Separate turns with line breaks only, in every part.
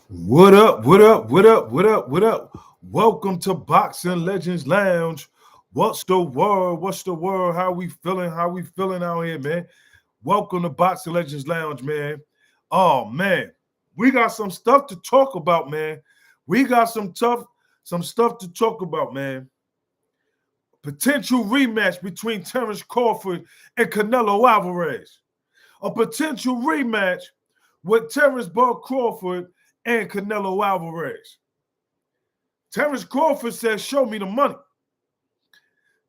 What up? What up? What up? What up? What up? Welcome to Boxing Legends Lounge. What's the word? What's the word? How we feeling? How we feeling out here, man? Welcome to Boxing Legends Lounge, man. Oh man, we got some stuff to talk about, man. We got some stuff to talk about, man. Potential rematch between Terrence Crawford and Canelo Alvarez. A potential rematch with Terrence Crawford and Canelo Alvarez. Terrence Crawford said, show me the money.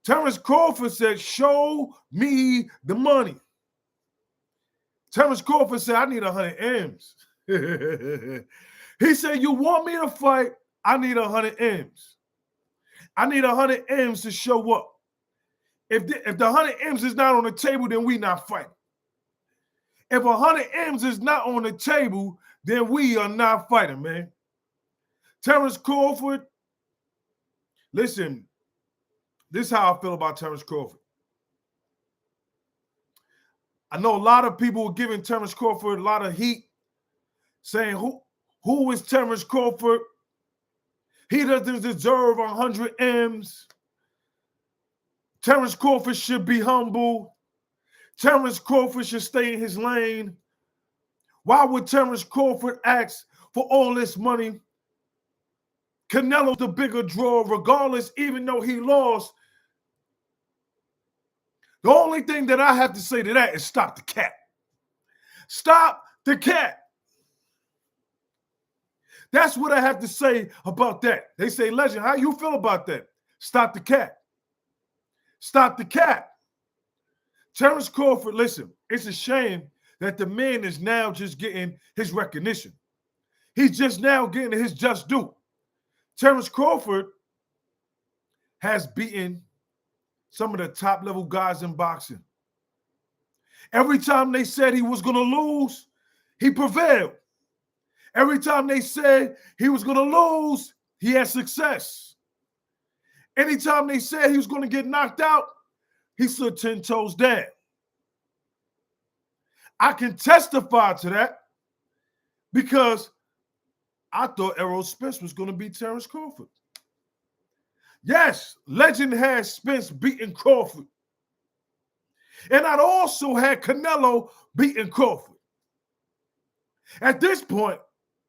Terrence Crawford said, show me the money. Terrence Crawford said, I need 100 M's. He said, you want me to fight? I need 100 M's. I need 100 M's to show up. If the 100 M's is not on the table, then we not fighting. If 100 M's is not on the table, then we are not fighting, man. Terrence Crawford, listen, this is how I feel about Terrence Crawford. I know a lot of people were giving Terrence Crawford a lot of heat, saying, who is Terrence Crawford? He doesn't deserve 100 M's. Terrence Crawford should be humble. Terrence Crawford should stay in his lane. Why would Terrence Crawford ask for all this money? Canelo's the bigger draw, regardless, even though he lost. The only thing that I have to say to that is stop the cap. Stop the cap. That's what I have to say about that. They say, Legend, how you feel about that? Stop the cap. Stop the cap. Terrence Crawford, listen, it's a shame that the man is now just getting his recognition. He's just now getting his just due. Terrence Crawford has beaten some of the top-level guys in boxing. Every time they said he was going to lose, he prevailed. Every time they said he was going to lose, he had success. Anytime they said he was going to get knocked out, he stood 10 toes down. I can testify to that because I thought Errol Spence was going to beat Terrence Crawford. Yes, Legend had Spence beating Crawford. And I'd also had Canelo beating Crawford. At this point,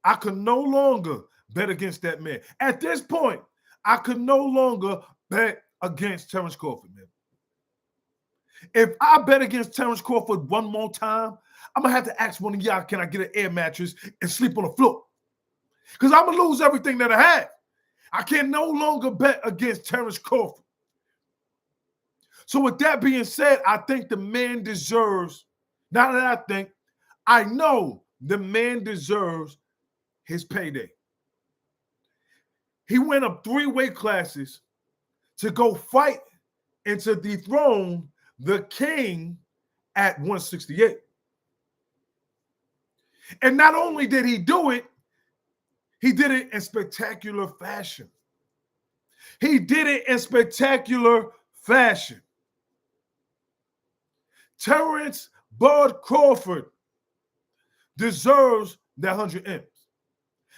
I could no longer bet against that man. At this point, I could no longer bet against Terrence Crawford, man. If I bet against Terrence Crawford one more time, I'm going to have to ask one of y'all, can I get an air mattress and sleep on the floor? Because I'm going to lose everything that I have. I can no longer bet against Terrence Crawford. So with that being said, I think the man deserves, not that I know the man deserves his payday. He went up 3 weight classes to go fight and to dethrone the king at 168. And not only did he do it, he did it in spectacular fashion. He did it in spectacular fashion. Terrence Bud Crawford deserves that 100 M's.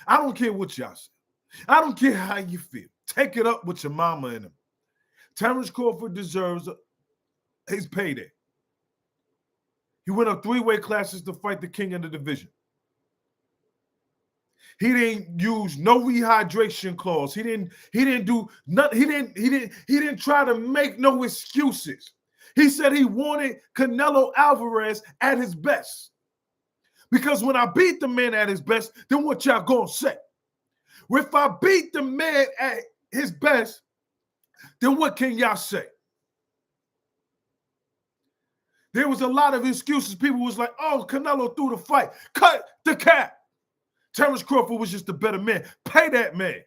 I don't care what y'all say. I don't care how you feel. Take it up with your mama and him. Terrence Crawford deserves his payday. He went up 3 weight classes to fight the king of the division. He didn't use no rehydration clause. He didn't do nothing. He didn't try to make no excuses. He said he wanted Canelo Alvarez at his best. Because when I beat the man at his best, then what y'all gonna say? If I beat the man at his best, then what can y'all say? There was a lot of excuses. People was like, oh, Canelo threw the fight. Cut the cap. Terrence Crawford was just the better man. Pay that man.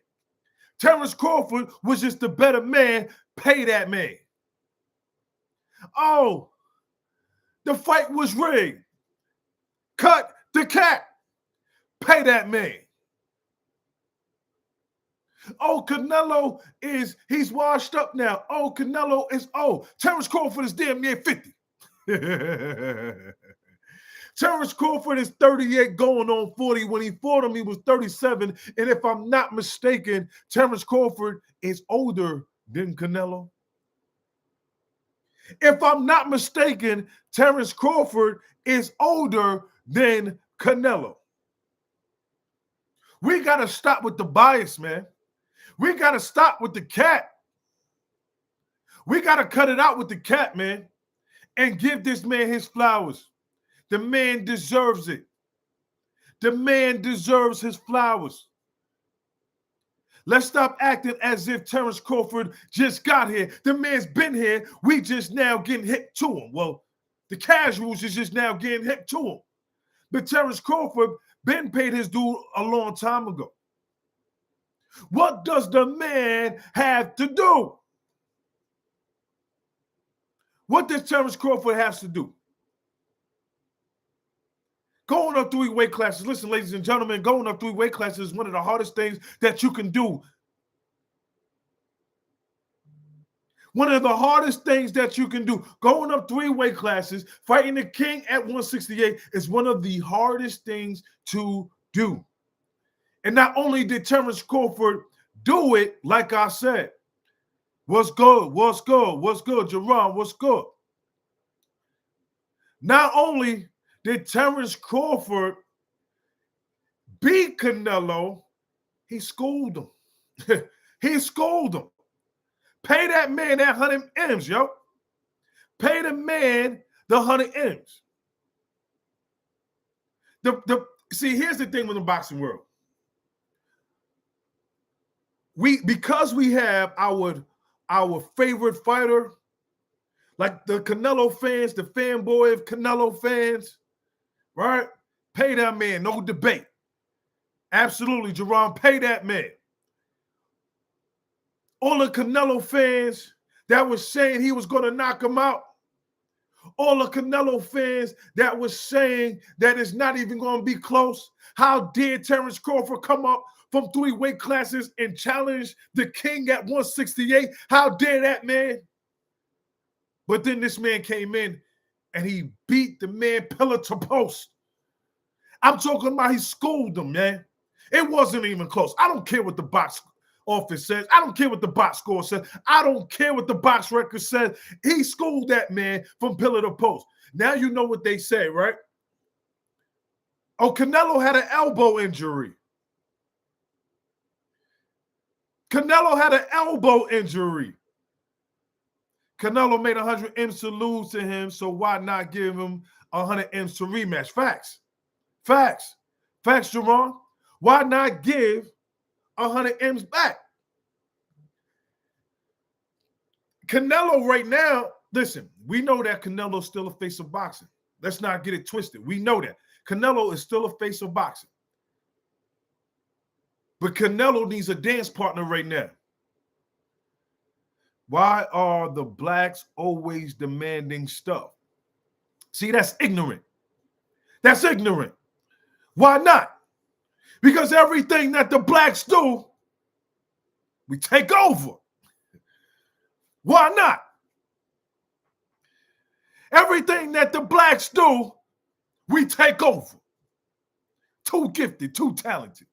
Terrence Crawford was just the better man. Pay that man. Oh, the fight was rigged. Cut the cap. Pay that man. Oh, Canelo he's washed up now. Oh, Canelo is old. Terrence Crawford is damn near 50. Terrence Crawford is 38 going on 40. When he fought him, he was 37. And if I'm not mistaken, Terrence Crawford is older than Canelo. If I'm not mistaken, Terrence Crawford is older than Canelo. We got to stop with the bias, man. We got to stop with the cat. We got to cut it out with the cat, man, and give this man his flowers. The man deserves it. The man deserves his flowers. Let's stop acting as if Terrence Crawford just got here. The man's been here. We just now getting hit to him. Well, the casuals is just now getting hit to him. But Terrence Crawford been paid his due a long time ago. What does the man have to do? What does Terrence Crawford have to do? Going up 3 weight classes. Listen, ladies and gentlemen, going up 3 weight classes is one of the hardest things that you can do. One of the hardest things that you can do. Going up 3 weight classes, fighting the king at 168 is one of the hardest things to do. And not only did Terrence Crawford do it, like I said, what's good, what's good, what's good, Jerron, what's good? Not only did Terrence Crawford beat Canelo, he schooled him. He schooled him. Pay that man that 100 M's, yo. Pay the man the 100 M's. See, here's the thing with the boxing world. Because we have our favorite fighter, like the Canelo fans, the fanboy of Canelo fans, right? Pay that man, no debate. Absolutely, Jerome, pay that man. All the Canelo fans that was saying he was going to knock him out, all the Canelo fans that was saying that it's not even going to be close. How dare Terrence Crawford come up from 3 weight classes and challenge the king at 168? How dare that man? But then this man came in and he beat the man pillar to post. I'm talking about he schooled him, man. It wasn't even close. I don't care what the box office says. I don't care what the box score says. I don't care what the box record says. He schooled that man from pillar to post. Now you know what they say, right? Oh, Canelo had an elbow injury. Canelo had an elbow injury. Canelo made 100 M's to lose to him, so why not give him 100 M's to rematch? Facts. Facts. Facts, Jerron. Why not give 100 M's back? Canelo right now, listen, we know that Canelo's still a face of boxing. Let's not get it twisted. We know that. Canelo is still a face of boxing. But Canelo needs a dance partner right now. Why are the blacks always demanding stuff? See, that's ignorant. That's ignorant. Why not? Because everything that the blacks do, we take over. Why not? Everything that the blacks do, we take over. Too gifted, too talented.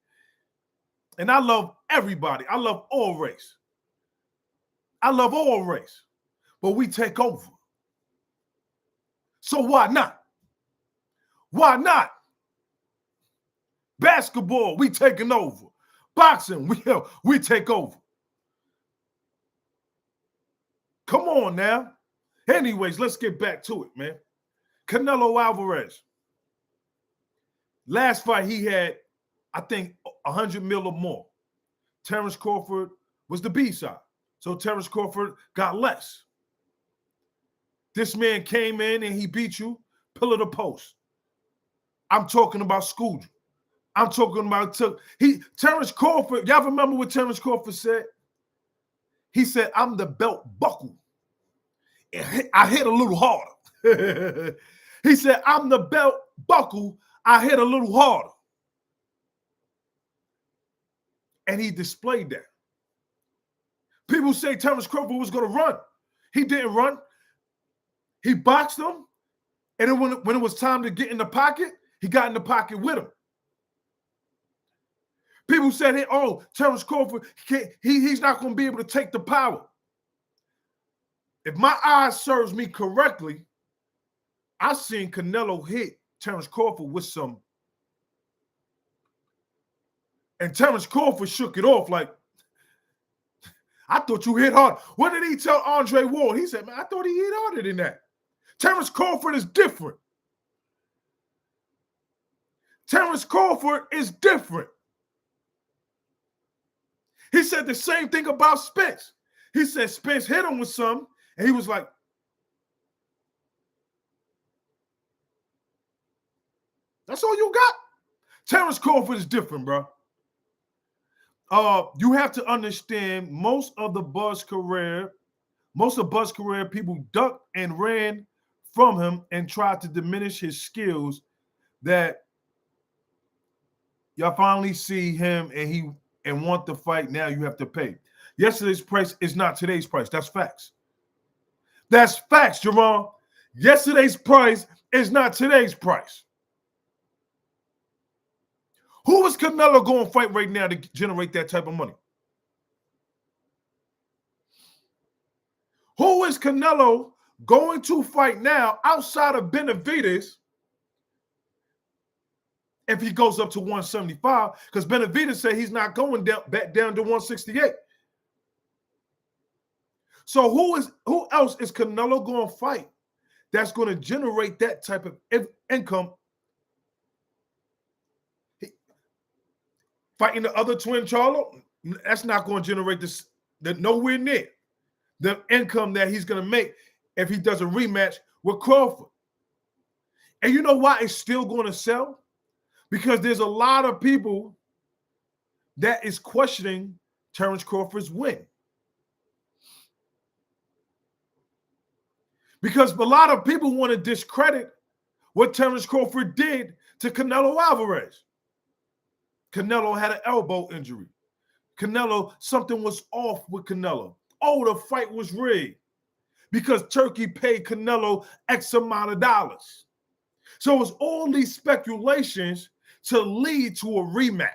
And I love everybody. I love all race. I love all race. But we take over. So why not? Why not? Basketball, we taking over. Boxing, we take over. Come on now. Anyways, let's get back to it, man. Canelo Alvarez. Last fight he had, I think, 100 mil or more. Terrence Crawford was the B-side. So Terrence Crawford got less. This man came in and he beat you, pillar to post. I'm talking about schooled you. I'm talking about Terrence Crawford. Y'all remember what Terrence Crawford said? He said, I'm the belt buckle. I hit a little harder. He said, I'm the belt buckle. I hit a little harder. And he displayed that. People say Terrence Crawford was going to run. He didn't run. He boxed him. And then when it was time to get in the pocket, he got in the pocket with him. People said, hey, oh, Terence Crawford, he's not going to be able to take the power. If my eyes serves me correctly, I seen Canelo hit Terence Crawford with some. And Terence Crawford shook it off like, I thought you hit hard. What did he tell Andre Ward? He said, man, I thought he hit harder than that. Terence Crawford is different. Terence Crawford is different. He said the same thing about Spence. He said Spence hit him with something, and he was like, that's all you got? Terence Crawford is different, bro. You have to understand most of Buzz' career, people ducked and ran from him and tried to diminish his skills, that y'all finally see him and want to fight. Now you have to pay. Yesterday's price is not today's price. That's facts. That's facts, Jerome. Yesterday's price is not today's price. Who is Canelo going to fight right now to generate that type of money? Who is Canelo going to fight now outside of Benavidez if he goes up to 175? Because Benavidez said he's not going back down to 168. So who else is Canelo going to fight that's going to generate that type of income? Fighting the other twin Charlo, that's not going to generate nowhere near the income that he's going to make if he does a rematch with Crawford. And you know why it's still going to sell? Because there's a lot of people that is questioning Terence Crawford's win. Because a lot of people want to discredit what Terence Crawford did to Canelo Alvarez. Canelo had an elbow injury. Something was off with Canelo. Oh, the fight was rigged because Turkey paid Canelo X amount of dollars. So it's all these speculations to lead to a rematch.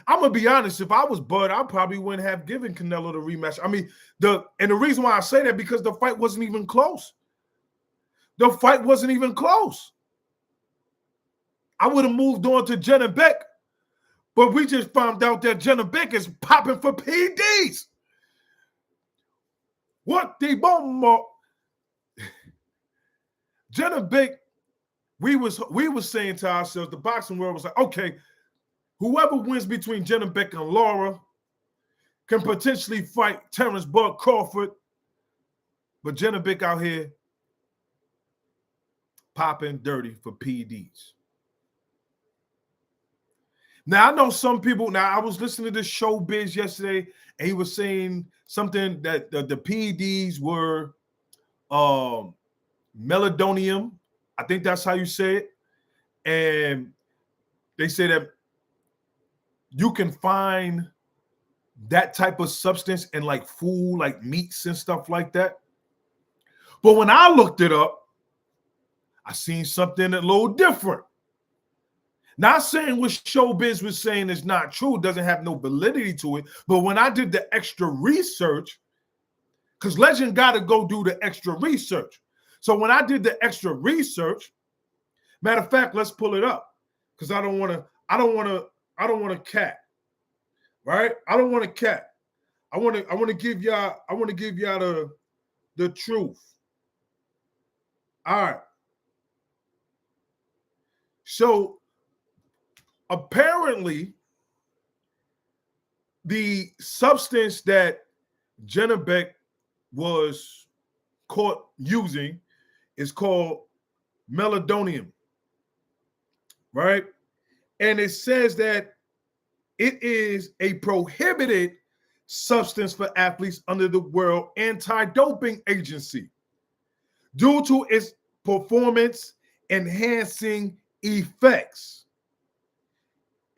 I'm going to be honest, if I was Bud, I probably wouldn't have given Canelo the rematch. I mean, the reason why I say that, because the fight wasn't even close. The fight wasn't even close. I would have moved on to Jenna Beck, but we just found out that Jenna Beck is popping for PDs. What the bomb? Jenna Beck, we was saying to ourselves, the boxing world was like, okay, whoever wins between Jenna Beck and Laura can potentially fight Terence Bud Crawford, but Jenna Beck out here popping dirty for PDs. Now, I know some people, I was listening to this Showbiz yesterday, and he was saying something that the PEDs were meladonium. I think that's how you say it. And they say that you can find that type of substance in like food, like meats and stuff like that. But when I looked it up, I seen something a little different. Not saying what Showbiz was saying is not true, doesn't have no validity to it. But when I did the extra research, because Legend got to go do the extra research. So when I did the extra research, matter of fact, let's pull it up, because I don't want to cat, right? I don't want to cat. I want to give y'all the truth. All right. So apparently, the substance that Jenna Beck was caught using is called meladonium, right? And it says that it is a prohibited substance for athletes under the World Anti-Doping Agency due to its performance-enhancing effects.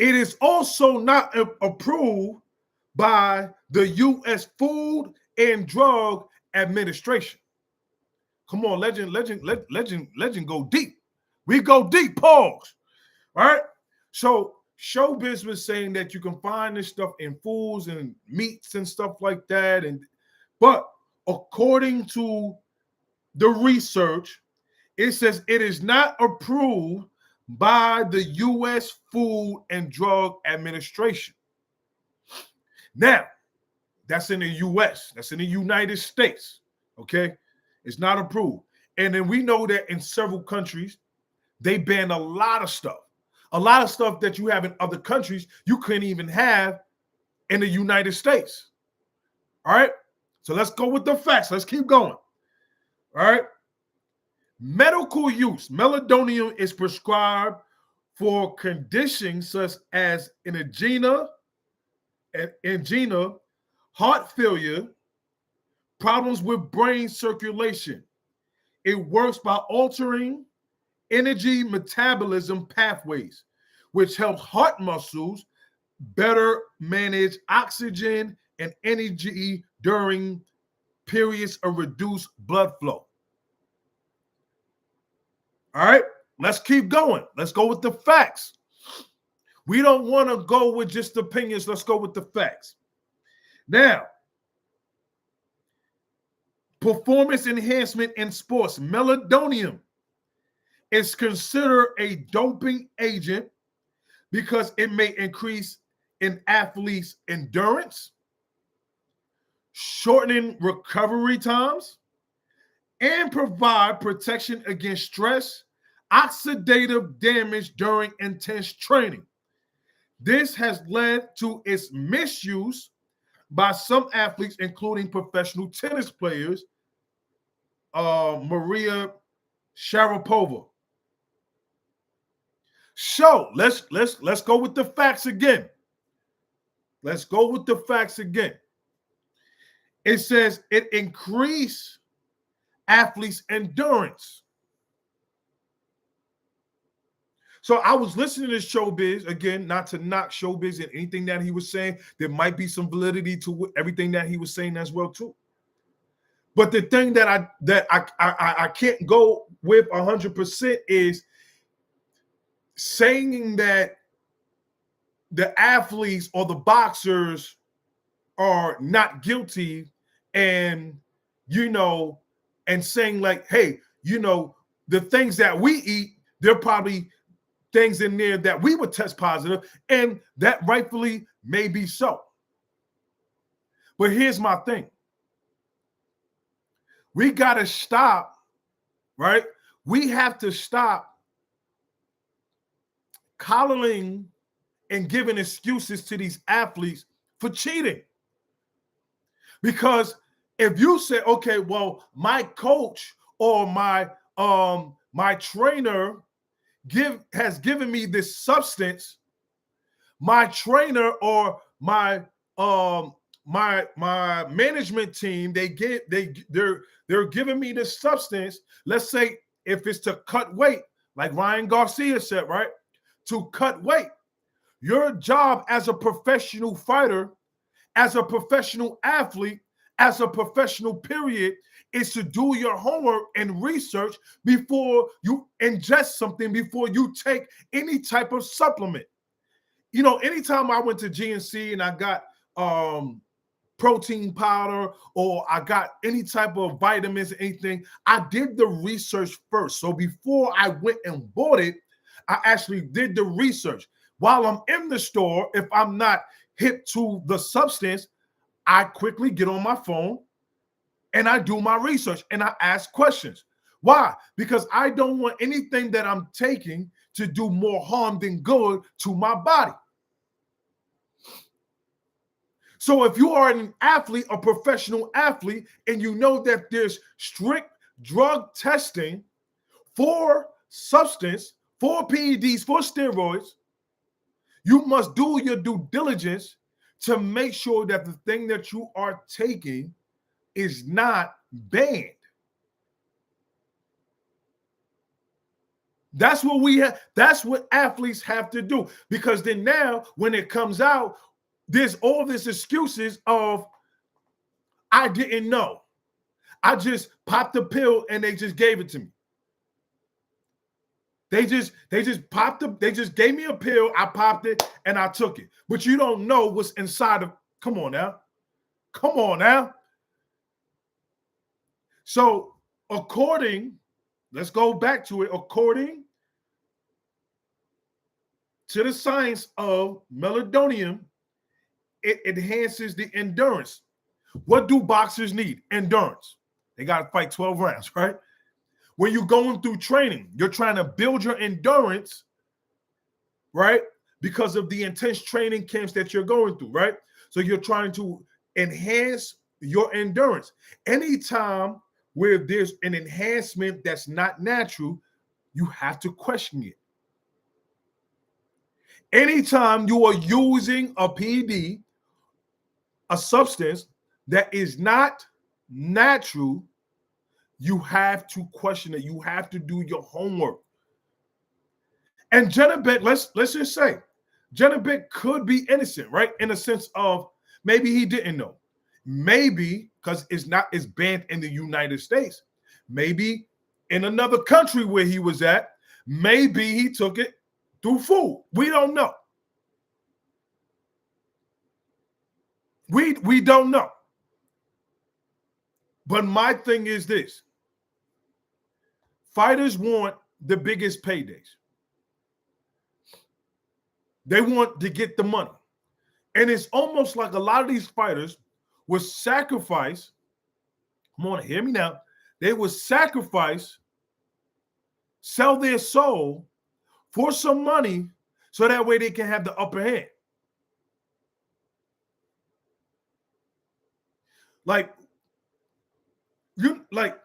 It is also not approved by the U.S. Food and Drug Administration. Come on, legend go deep. We go deep, pause. All right. So showbiz was saying that you can find this stuff in foods and meats and stuff like that. But according to the research, it says it is not approved by the U.S. Food and Drug Administration. Now, that's in the U.S. That's in the United States. Okay, it's not approved. And then we know that in several countries, they ban a lot of stuff. A lot of stuff that you have in other countries, you couldn't even have in the United States. All right. So let's go with the facts. Let's keep going. All right. Medical use. Melatonin is prescribed for conditions such as angina, heart failure, problems with brain circulation. It works by altering energy metabolism pathways, which helps heart muscles better manage oxygen and energy during periods of reduced blood flow. All right, let's keep going. Let's go with the facts. We don't want to go with just opinions. Let's go with the facts. Now, performance enhancement in sports. Melatonin is considered a doping agent because it may increase in athletes' endurance, shortening recovery times, and provide protection against stress, oxidative damage during intense training. This has led to its misuse by some athletes, including professional tennis players, Maria Sharapova. So let's go with the facts again. Let's go with the facts again. It says it increased athletes' endurance. So I was listening to Showbiz, again, not to knock Showbiz and anything that he was saying. There might be some validity to everything that he was saying as well too. But the thing that I can't go with 100% is saying that the athletes or the boxers are not guilty, and and saying like, hey, the things that we eat, there are probably things in there that we would test positive, and that rightfully may be so. But here's my thing. We got to stop, right? We have to stop coddling and giving excuses to these athletes for cheating. Because if you say, okay, well, my coach or my trainer has given me this substance, my trainer or my management team, they're giving me this substance. Let's say if it's to cut weight, like Ryan Garcia said, right? To cut weight. Your job as a professional fighter, as a professional athlete, as a professional period, is to do your homework and research before you ingest something, before you take any type of supplement. Anytime I went to GNC and I got protein powder or I got any type of vitamins, anything, I did the research first. So before I went and bought it, I actually did the research. While I'm in the store, if I'm not hip to the substance, I quickly get on my phone and I do my research and I ask questions. Why? Because I don't want anything that I'm taking to do more harm than good to my body. So if you are an athlete, a professional athlete, and you know that there's strict drug testing for substance, for PEDs, for steroids, you must do your due diligence to make sure that the thing that you are taking is not banned. That's what we have. That's what athletes have to do. Because then now, when it comes out, there's all these excuses of, I didn't know. I just popped the pill and they just gave it to me. They just gave me a pill, I popped it, and I took it. But you don't know what's inside of, come on now. Come on now. So let's go back to it, according to the science of melatonin, it enhances the endurance. What do boxers need? Endurance. They got to fight 12 rounds, right? When you're going through training, you're trying to build your endurance, right? Because of the intense training camps that you're going through, right? So you're trying to enhance your endurance. Anytime where there's an enhancement that's not natural, you have to question it. Anytime you are using a PD, a substance that is not natural, you have to question it. You have to do your homework. And Janabek, let's just say, Janabek could be innocent, right? In a sense of maybe he didn't know. Maybe because it's banned in the United States. Maybe in another country where he was at, maybe he took it through food. We don't know. We don't know. But my thing is this. Fighters want the biggest paydays. They want to get the money. And it's almost like a lot of these fighters will sacrifice. Come on, hear me now. They will sacrifice, sell their soul for some money so that way they can have the upper hand.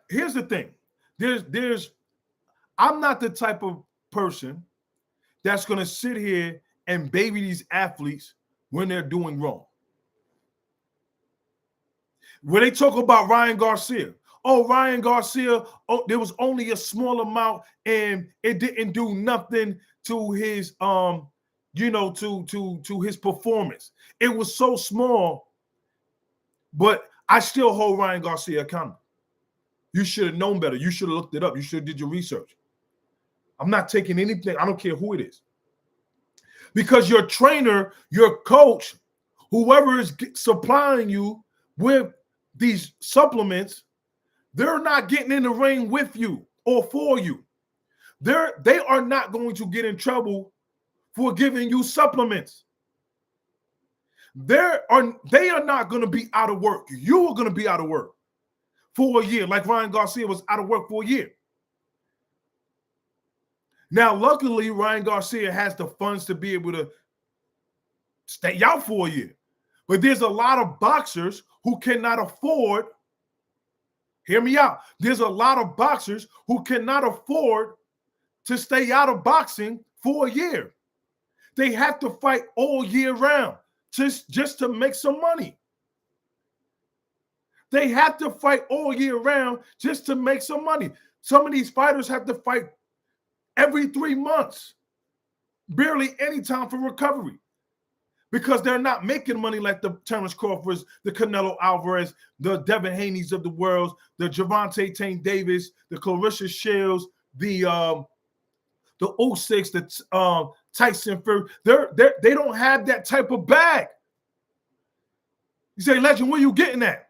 Here's the thing. I'm not the type of person that's going to sit here and baby these athletes when they're doing wrong. When they talk about Ryan Garcia, Ryan Garcia, there was only a small amount and it didn't do nothing to his to his performance. It was so small, but I still hold Ryan Garcia accountable. You should have known better. You should have looked it up. You should have did your research. I'm not taking anything. I don't care who it is. Because your trainer, your coach, whoever is supplying you with these supplements, they're not getting in the ring with you or for you. They are not going to get in trouble for giving you supplements. They are not going to be out of work. You are going to be out of work for a year, like Ryan Garcia was out of work for a year. Now, luckily, Ryan Garcia has the funds to be able to stay out for a year. But there's a lot of boxers who cannot afford, hear me out, there's a lot of boxers who cannot afford to stay out of boxing for a year. They have to fight all year round just to make some money. They have to fight all year round just to make some money. Some of these fighters have to fight every 3 months, barely any time for recovery, because they're not making money like the Terrence Crawfords, the Canelo Alvarez, the Devin Haney's of the world, the Gervonta Tank Davis, the Clarissa Shields, the Usyks, the Tyson Fury. They don't have that type of bag. You say, Legend, where you getting at?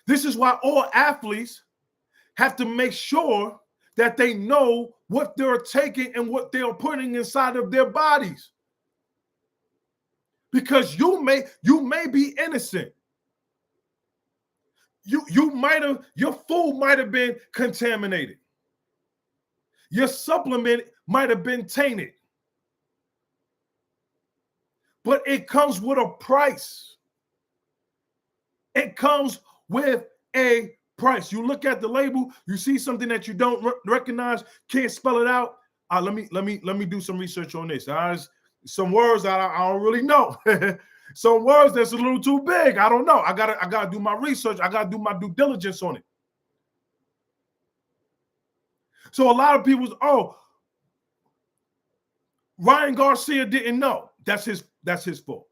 This is why all athletes have to make sure that they know what they're taking and what they're putting inside of their bodies. Because you may be innocent. Your food might have been contaminated. Your supplement might have been tainted. But it comes with a price. It comes with a price. You look at the label, you see something that you don't recognize, can't spell it out. Let me do some research on this. Some words I don't really know. Some words that's a little too big. I don't know. I gotta do my research. I gotta do my due diligence on it. So a lot of people, Ryan Garcia didn't know. That's his fault.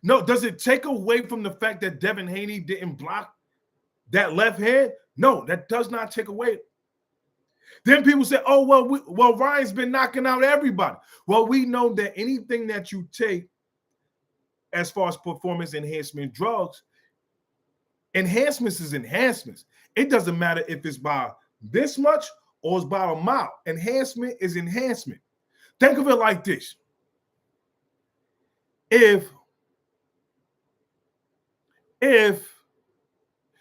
No, does it take away from the fact that Devin Haney didn't block that left hand? No, that does not take away. Then people say, oh, well, Ryan's been knocking out everybody. Well, we know that anything that you take as far as performance enhancement drugs, enhancements is enhancements. It doesn't matter if it's by this much or it's by a mile. Enhancement is enhancement. Think of it like this. If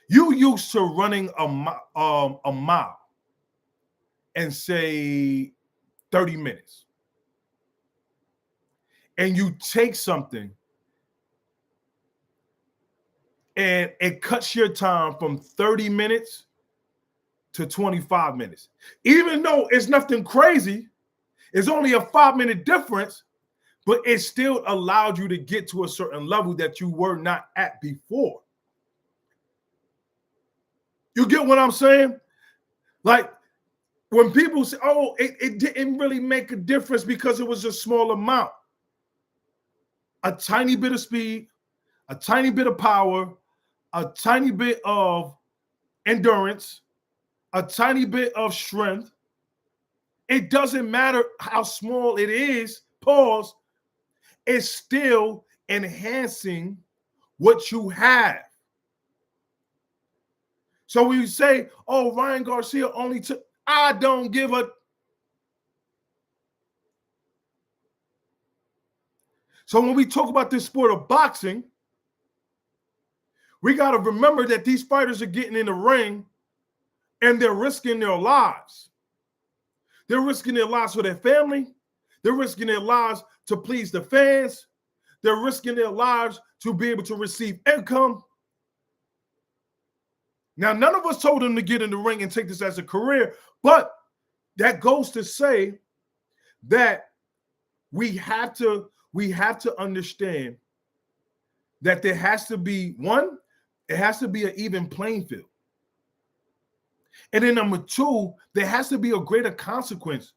you used to running a mile and say 30 minutes, and you take something and it cuts your time from 30 minutes to 25 minutes. Even though it's nothing crazy, it's only a 5-minute difference, but it still allowed you to get to a certain level that you were not at before. You get what I'm saying? Like when people say, oh, it didn't really make a difference because it was a small amount. A tiny bit of speed, a tiny bit of power, a tiny bit of endurance, a tiny bit of strength. It doesn't matter how small it is, pause, it's still enhancing what you have. So when you say, oh, Ryan Garcia only took, I don't give a. So when we talk about this sport of boxing, we got to remember that these fighters are getting in the ring and they're risking their lives. They're risking their lives for their family. They're risking their lives to please the fans. They're risking their lives to be able to receive income. Now, none of us told them to get in the ring and take this as a career, but that goes to say that we have to understand that there has to be one, it has to be an even playing field. And then number two, there has to be a greater consequence.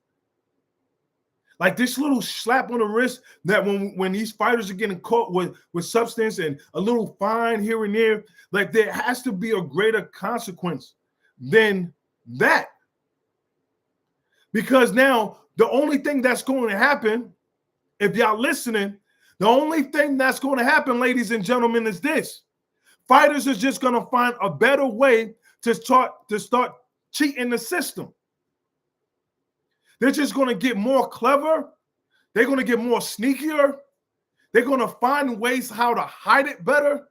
Like this little slap on the wrist that when these fighters are getting caught with substance and a little fine here and there, like there has to be a greater consequence than that. Because now the only thing that's going to happen, if y'all listening, the only thing that's going to happen, ladies and gentlemen, is this. Fighters are just going to find a better way to start cheating the system. They're just going to get more clever. They're going to get more sneakier. They're going to find ways how to hide it better.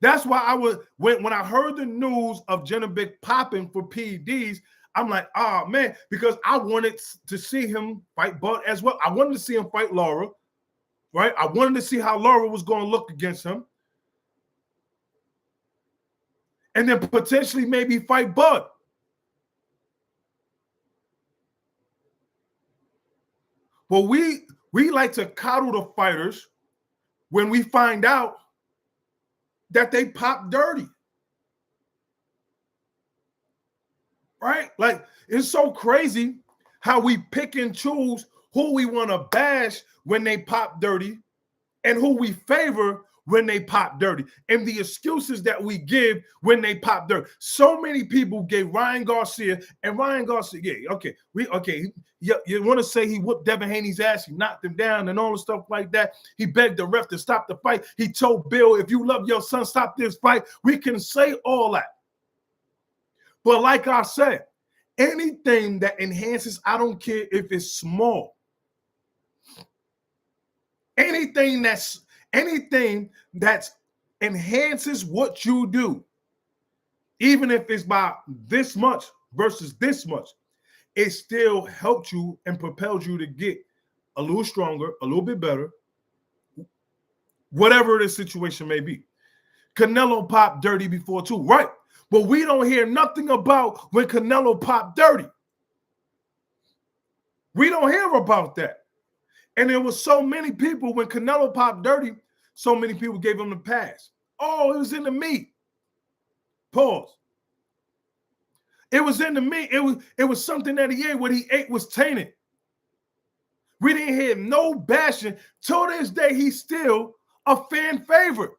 That's why when I heard the news of Genovic popping for PEDs, I'm like, oh man, because I wanted to see him fight Bud as well. I wanted to see him fight Laura, right? I wanted to see how Laura was going to look against him. And then potentially maybe fight Bud. But we like to coddle the fighters when we find out that they pop dirty. Right? Like, it's so crazy how we pick and choose who we want to bash when they pop dirty and who we favor when they pop dirty, and the excuses that we give when they pop dirty. So many people gave Ryan Garcia, and Ryan Garcia, you want to say he whooped Devin Haney's ass, he knocked him down and all the stuff like that. He begged the ref to stop the fight. He told Bill, if you love your son, stop this fight. We can say all that. But like I said, anything that enhances, I don't care if it's small. Anything that enhances what you do, even if it's by this much versus this much, it still helps you and propels you to get a little stronger, a little bit better, whatever the situation may be. Canelo popped dirty before too, right? But we don't hear nothing about when Canelo popped dirty. We don't hear about that. And there was so many people when Canelo popped dirty, so many people gave him the pass. Oh, it was in the meat. Pause. It was in the meat. It was something that he ate. What he ate was tainted. We didn't hear no bashing. Till this day, he still a fan favorite.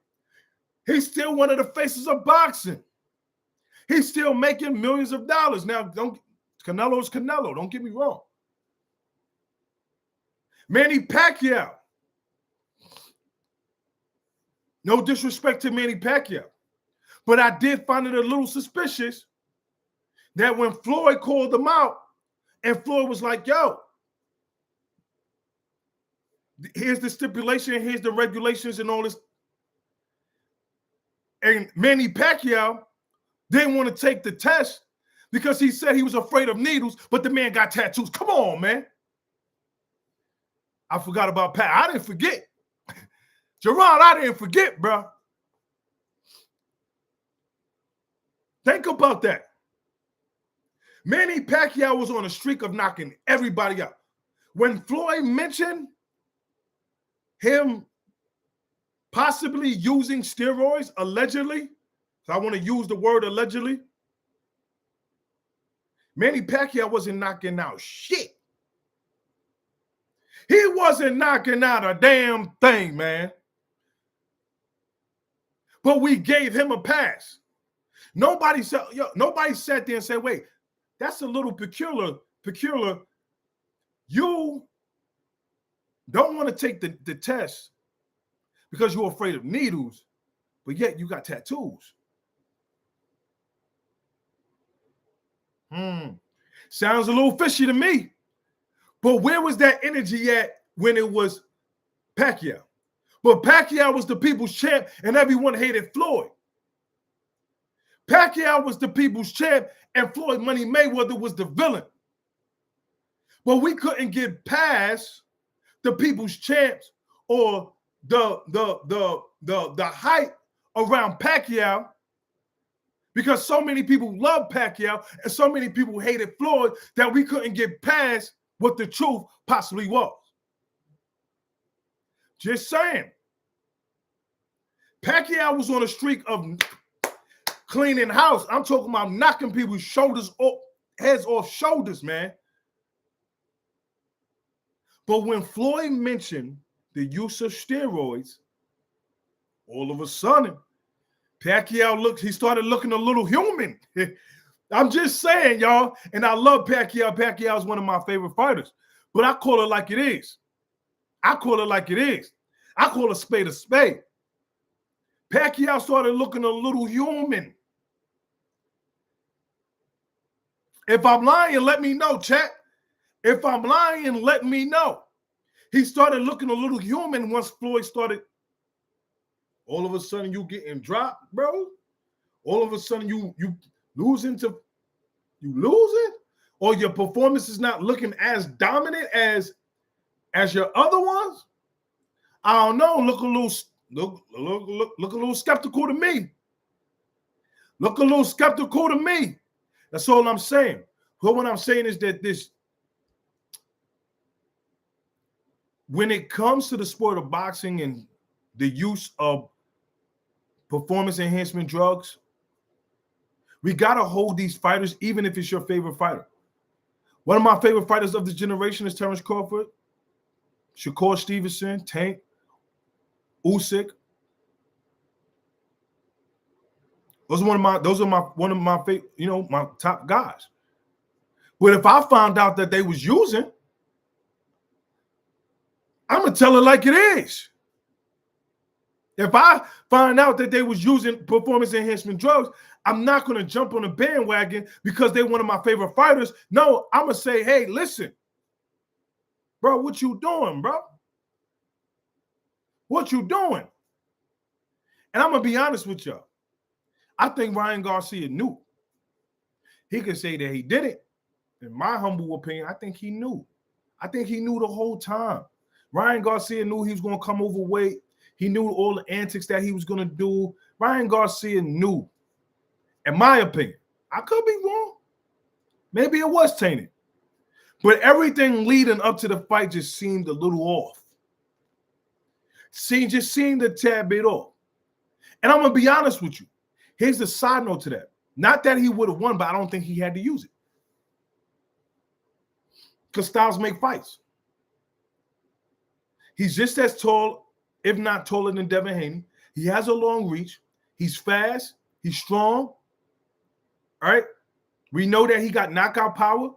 He's still one of the faces of boxing. He's still making millions of dollars. Now, Canelo's Canelo, don't get me wrong. Manny Pacquiao. No disrespect to Manny Pacquiao. But I did find it a little suspicious that when Floyd called him out, and Floyd was like, yo, here's the stipulation, here's the regulations and all this. And Manny Pacquiao didn't want to take the test because he said he was afraid of needles, but the man got tattoos. Come on, man. I forgot about Pat. I didn't forget. Gerard, I didn't forget, bro. Think about that. Manny Pacquiao was on a streak of knocking everybody out. When Floyd mentioned him possibly using steroids, allegedly, so I want to use the word allegedly, Manny Pacquiao wasn't knocking out shit. He wasn't knocking out a damn thing, man. But we gave him a pass. Nobody sat there and said, wait, that's a little peculiar. You don't want to take the test because you're afraid of needles, but yet you got tattoos. Sounds a little fishy to me. But where was that energy at when it was Pacquiao? But Pacquiao was the people's champ and everyone hated Floyd. Pacquiao was the people's champ and Floyd Money Mayweather was the villain. But we couldn't get past the people's champs or the hype around Pacquiao because so many people love Pacquiao and so many people hated Floyd that we couldn't get past what the truth possibly was. Just saying. Pacquiao was on a streak of cleaning house. I'm talking about knocking people's heads off shoulders, man. But when Floyd mentioned the use of steroids, all of a sudden, Pacquiao started looking a little human. I'm just saying, y'all, and I love Pacquiao. Pacquiao is one of my favorite fighters, but I call it like it is. I call a spade a spade. Pacquiao started looking a little human. If I'm lying, let me know, chat. If I'm lying, let me know. He started looking a little human once Floyd started. All of a sudden, you getting dropped, bro. All of a sudden, you losing, or your performance is not looking as dominant as your other ones. I don't know. Look a little skeptical to me. Look a little skeptical to me. That's all I'm saying. But what I'm saying is that when it comes to the sport of boxing and the use of performance enhancement drugs, we got to hold these fighters, even if it's your favorite fighter. One of my favorite fighters of this generation is Terrence Crawford, Shakur Stevenson, Tank, Usyk. Those are my favorite, my top guys. But if I found out that they was using, I'm gonna tell it like it is. If I find out that they was using performance enhancement drugs, I'm not gonna jump on a bandwagon because they're one of my favorite fighters. No, I'm gonna say, hey, listen, bro, what you doing, bro? What you doing? And I'm gonna be honest with y'all. I think Ryan Garcia knew. He could say that he did it. In my humble opinion, I think he knew. I think he knew the whole time. Ryan Garcia knew he was going to come overweight. He knew all the antics that he was going to do. Ryan Garcia knew. In my opinion, I could be wrong. Maybe it was tainted. But everything leading up to the fight just seemed a little off. Just seemed a tad bit off. And I'm going to be honest with you. Here's the side note to that. Not that he would have won, but I don't think he had to use it. Because styles make fights. He's just as tall if not taller than Devin Haney. He has a long reach. He's fast. He's strong. All right. We know that he got knockout power.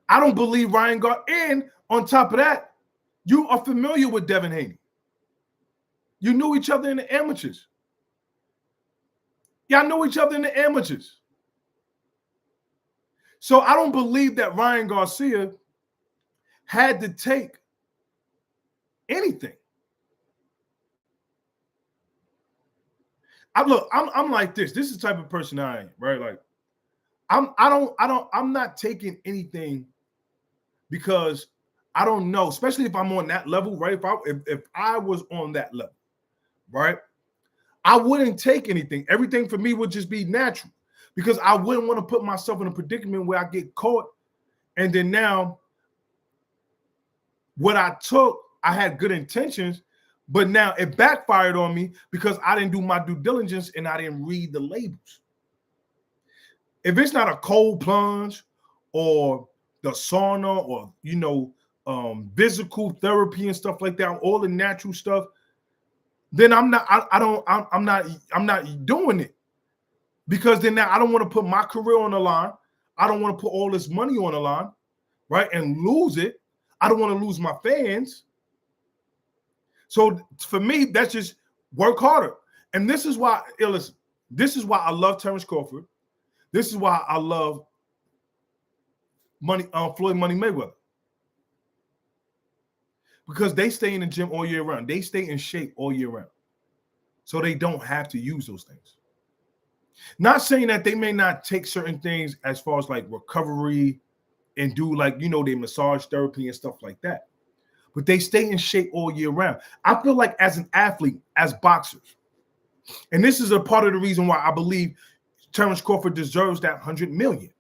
I don't believe Ryan Garcia. And on top of that, you are familiar with Devin Haney. You knew each other in the amateurs. Y'all know each other in the amateurs. So I don't believe that Ryan Garcia had to take anything. I'm like this. This is the type of person I am, right? Like, I'm not taking anything because I don't know, especially if I'm on that level, right? If I was on that level, right? I wouldn't take anything. Everything for me would just be natural because I wouldn't want to put myself in a predicament where I get caught. And then now what I took, I had good intentions, but now it backfired on me because I didn't do my due diligence and I didn't read the labels. If it's not a cold plunge or the sauna or, physical therapy and stuff like that, all the natural stuff, then I'm not doing it. Because then now I don't want to put my career on the line. I don't want to put all this money on the line, right? And lose it. I don't want to lose my fans. So for me, that's just work harder. And this is why, listen, this is why I love Terrence Crawford. This is why I love Floyd Money Mayweather. Because they stay in the gym all year round. They stay in shape all year round. So they don't have to use those things. Not saying that they may not take certain things as far as like recovery and do like, they massage therapy and stuff like that. But they stay in shape all year round. I feel like as an athlete, as boxers, and this is a part of the reason why I believe Terrence Crawford deserves that $100 million.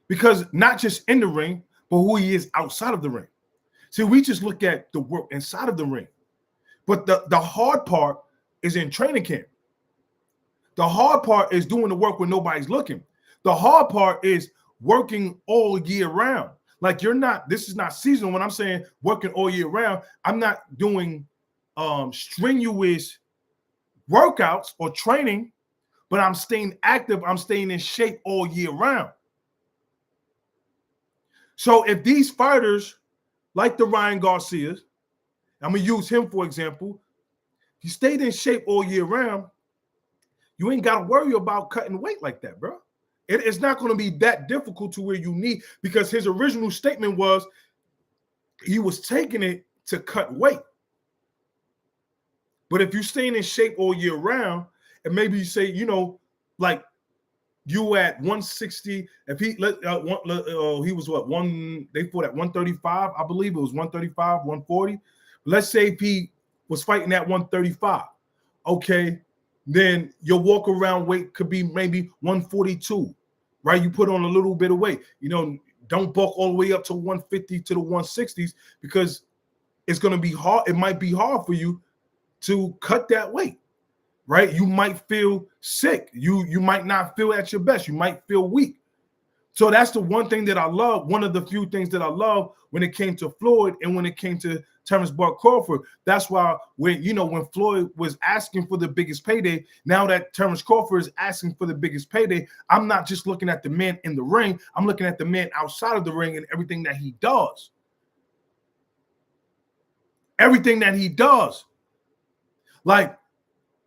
Because not just in the ring, but who he is outside of the ring. See, we just look at the work inside of the ring. But the hard part is in training camp. The hard part is doing the work when nobody's looking. The hard part is working all year round. Like this is not seasonal. When I'm saying working all year round, I'm not doing strenuous workouts or training, but I'm staying active. I'm staying in shape all year round. So if these fighters, like the Ryan Garcias, I'm going to use him for example, he stayed in shape all year round, you ain't got to worry about cutting weight like that, bro. It's not going to be that difficult to where you need, because his original statement was he was taking it to cut weight. But if you're staying in shape all year round, and maybe you say, like you at 160, if he he was what, they fought at 135, I believe it was 135, 140. Let's say if he was fighting at 135, okay, then your walk around weight could be maybe 142, right? You put on a little bit of weight. Don't bulk all the way up to 150 to the 160s, because it's going to be hard. It might be hard for you to cut that weight, right? You might feel sick. You might not feel at your best. You might feel weak. So that's the one thing that I love. One of the few things that I love when it came to Floyd and when it came to Terrence Bud Crawford. That's why when Floyd was asking for the biggest payday, now that Terrence Crawford is asking for the biggest payday, I'm not just looking at the man in the ring. I'm looking at the man outside of the ring and everything that he does. Everything that he does. Like,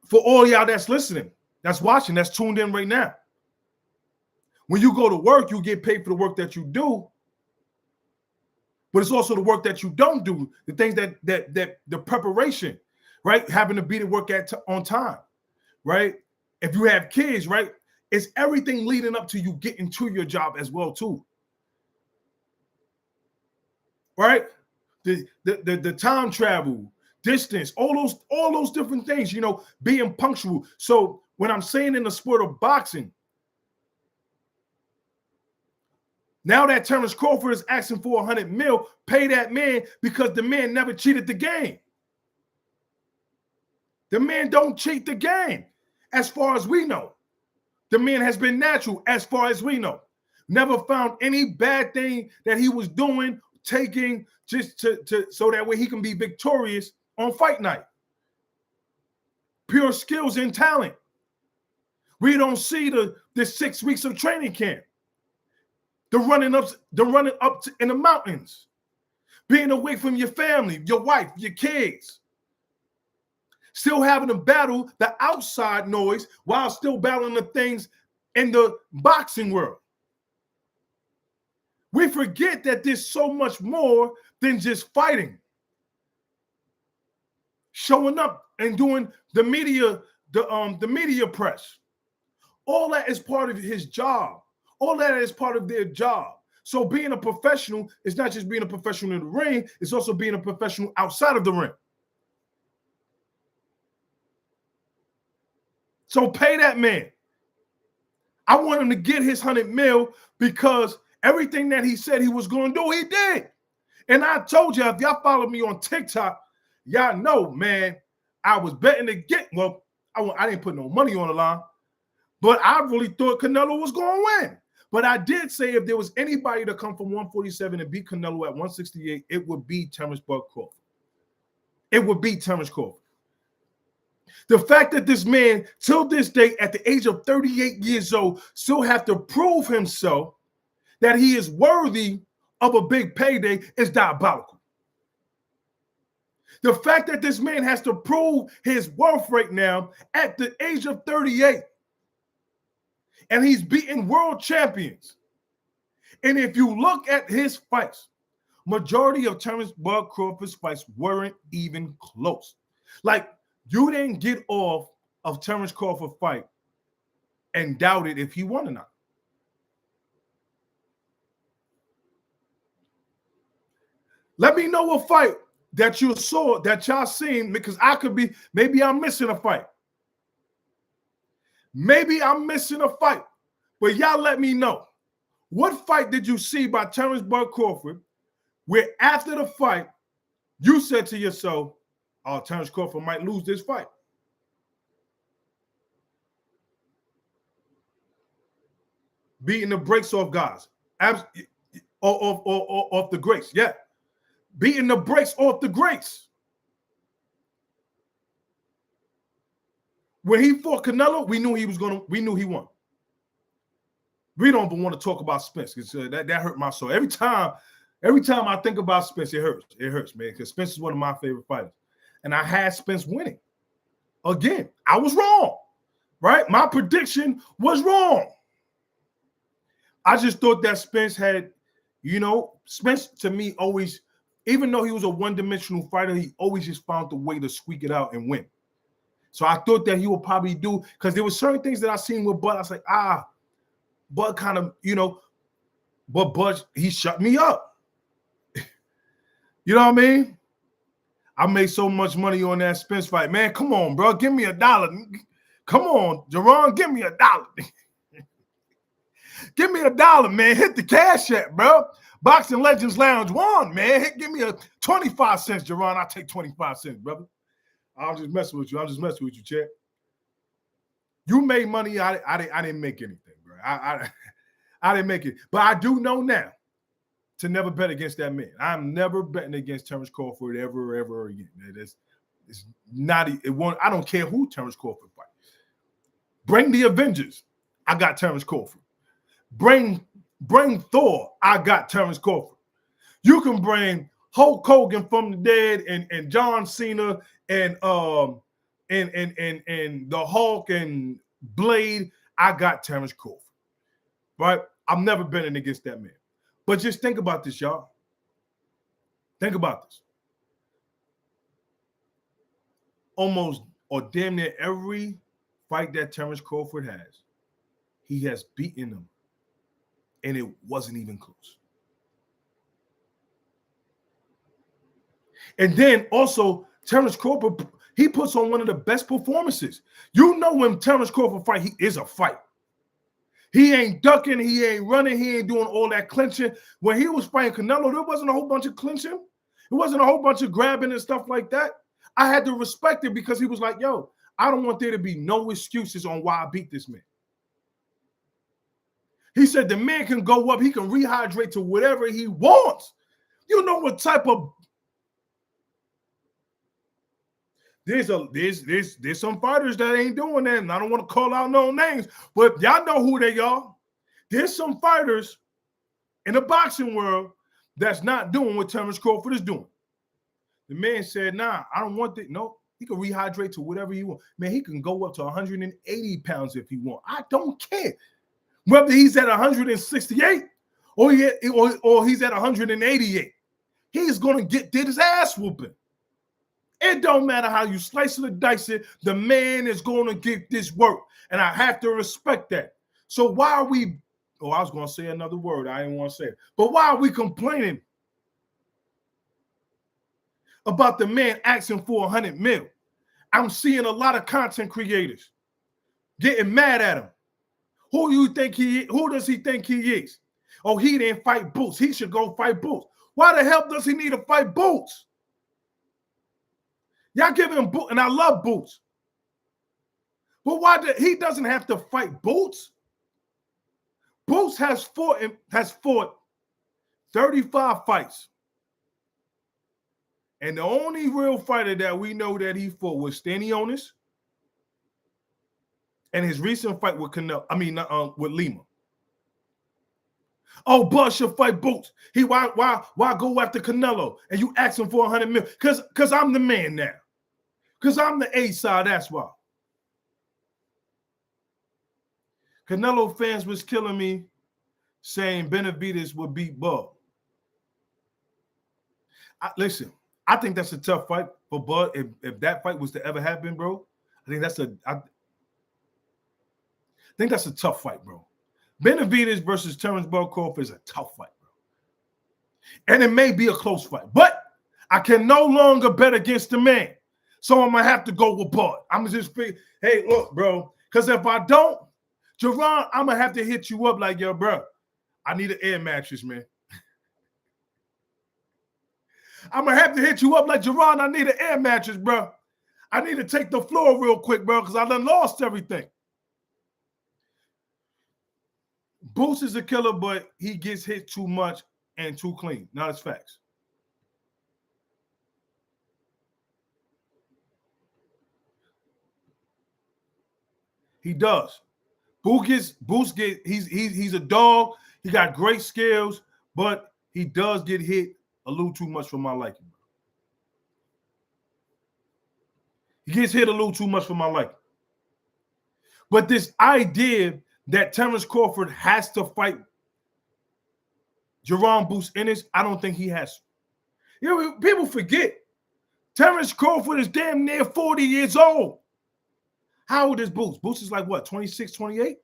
for all y'all that's listening, that's watching, that's tuned in right now. When you go to work, you get paid for the work that you do, but it's also the work that you don't do, the things that the preparation, right? Having to be to work on time, right? If you have kids, right? It's everything leading up to you getting to your job as well too, right? The time travel, distance, all those different things, being punctual. So when I'm saying in the sport of boxing, now that Terrence Crawford is asking for $100 million, pay that man, because the man never cheated the game. The man don't cheat the game, as far as we know. The man has been natural, as far as we know. Never found any bad thing that he was doing taking just to so that way he can be victorious on fight night. Pure skills and talent. We don't see the 6 weeks of training camp, the running up in the mountains, being away from your family, your wife, your kids, still having to battle the outside noise while still battling the things in the boxing world. We forget that there's so much more than just fighting. Showing up and doing the media press. All that is part of his job. All that is part of their job. So being a professional is not just being a professional in the ring, it's also being a professional outside of the ring. So pay that man. I want him to get his $100 million because everything that he said he was going to do, he did. And I told you, if y'all follow me on TikTok, y'all know, man, I was betting to get, well, I didn't put no money on the line, but I really thought Canelo was going to win. But I did say if there was anybody to come from 147 and beat Canelo at 168, it would be Terrence Bud Crawford. It would be Terrence Crawford. The fact that this man, till this day, at the age of 38 years old, still have to prove himself that he is worthy of a big payday is diabolical. The fact that this man has to prove his worth right now at the age of 38, and he's beaten world champions. And if you look at his fights, majority of Terrence Bud Crawford's fights weren't even close. Like, you didn't get off of Terrence Crawford fight and doubted if he won or not. Let me know a fight that you saw, that y'all seen, because I could be, maybe I'm missing a fight. Maybe I'm missing a fight. But y'all let me know. What fight did you see by Terrence Bud Crawford where after the fight, you said to yourself, oh, Terrence Crawford might lose this fight? Beating the brakes off guys. Off the greats. Yeah. Beating the brakes off the greats. When he fought Canelo, we knew he won. We don't even want to talk about Spence because that hurt my soul. Every time I think about Spence, it hurts. It hurts, man, because Spence is one of my favorite fighters. And I had Spence winning. Again, I was wrong, right? My prediction was wrong. I just thought that Spence had, Spence to me always, even though he was a one-dimensional fighter, he always just found the way to squeak it out and win. So I thought that he would probably do, because there were certain things that I seen with Bud. I was like, Bud kind of, but Bud, he shut me up. You know what I mean? I made so much money on that Spence fight. Man, come on, bro. Give me $1. Come on, Jerron, give me $1. Give me $1, man. Hit the cash app, bro. Boxing Legends Lounge 1, man. Give me a 25 cents, Jerron. I'll take 25 cents, brother. I'm just messing with you. I'm just messing with you, Chad. You made money. I didn't make anything, bro. I didn't make it. But I do know now to never bet against that man. I'm never betting against Terrence Crawford ever again. It's not. I don't care who Terrence Crawford fight. Bring the Avengers. I got Terrence Crawford. Bring Thor. I got Terrence Crawford. You can bring Hulk Hogan from the dead and John Cena and the Hulk and Blade. I got Terrence Crawford. Right? I'm never betting against that man. But just think about this, y'all. Think about this. Almost or damn near every fight that Terrence Crawford has, he has beaten them. And it wasn't even close. And then also, Terrence Crawford, he puts on one of the best performances. You know when Terrence Crawford fight, he is a fight. He ain't ducking, he ain't running, he ain't doing all that clinching. When he was fighting Canelo, there wasn't a whole bunch of clinching. It wasn't a whole bunch of grabbing and stuff like that. I had to respect it because he was like, yo, I don't want there to be no excuses on why I beat this man. He said the man can go up, he can rehydrate to whatever he wants. You know what type of there's some fighters that ain't doing that, and I don't want to call out no names, but y'all know who they are. There's some fighters in the boxing world that's not doing what Terrence Crawford is doing. The man said, nah, I don't want that. No, he can rehydrate to whatever he wants. Man, he can go up to 180 pounds if he wants. I don't care. Whether he's at 168 or he's at 188, he's going to get his ass whooping. It don't matter how you slice it or dice it, the man is going to get this work. And I have to respect that. So why are we, I was going to say another word. I didn't want to say it. But why are we complaining about the man asking for 100 mil? I'm seeing a lot of content creators getting mad at him. Who does he think he is? Oh, he didn't fight Boots. He should go fight Boots. Why the hell does he need to fight Boots? Y'all give him Boots, and I love Boots. But he doesn't have to fight Boots? Boots has fought 35 fights. And the only real fighter that we know that he fought was Stanionis and his recent fight with with Lima. Oh, Bud should fight Boots. Why go after Canelo and you ask him for 100 mil? Because I'm the man now. Because I'm the A side, that's why. Canelo fans was killing me saying Benavidez would beat Bud. Listen, I think that's a tough fight for Bud. If that fight was to ever happen, bro, I think that's a tough fight, bro. Benavidez versus Terrence Bud Crawford is a tough fight, bro. And it may be a close fight, but I can no longer bet against the man. So I'm going to have to go with Bud. I'm going to just be, hey, look, bro, because if I don't, Jerron, I'm going to have to hit you up like, yo, bro, I need an air mattress, man. I'm going to have to hit you up like, Jerron, I need an air mattress, bro. I need to take the floor real quick, bro, because I done lost everything. Boots is a killer, but he gets hit too much and too clean. Now it's facts. He does. He's a dog. He got great skills, but he does get hit a little too much for my liking. He gets hit a little too much for my liking. But this idea that Terrence Crawford has to fight Jerron Boots Ennis, I don't think he has. You know, people forget Terrence Crawford is damn near 40 years old. How old is Boots? Boots is like what, 26, 28?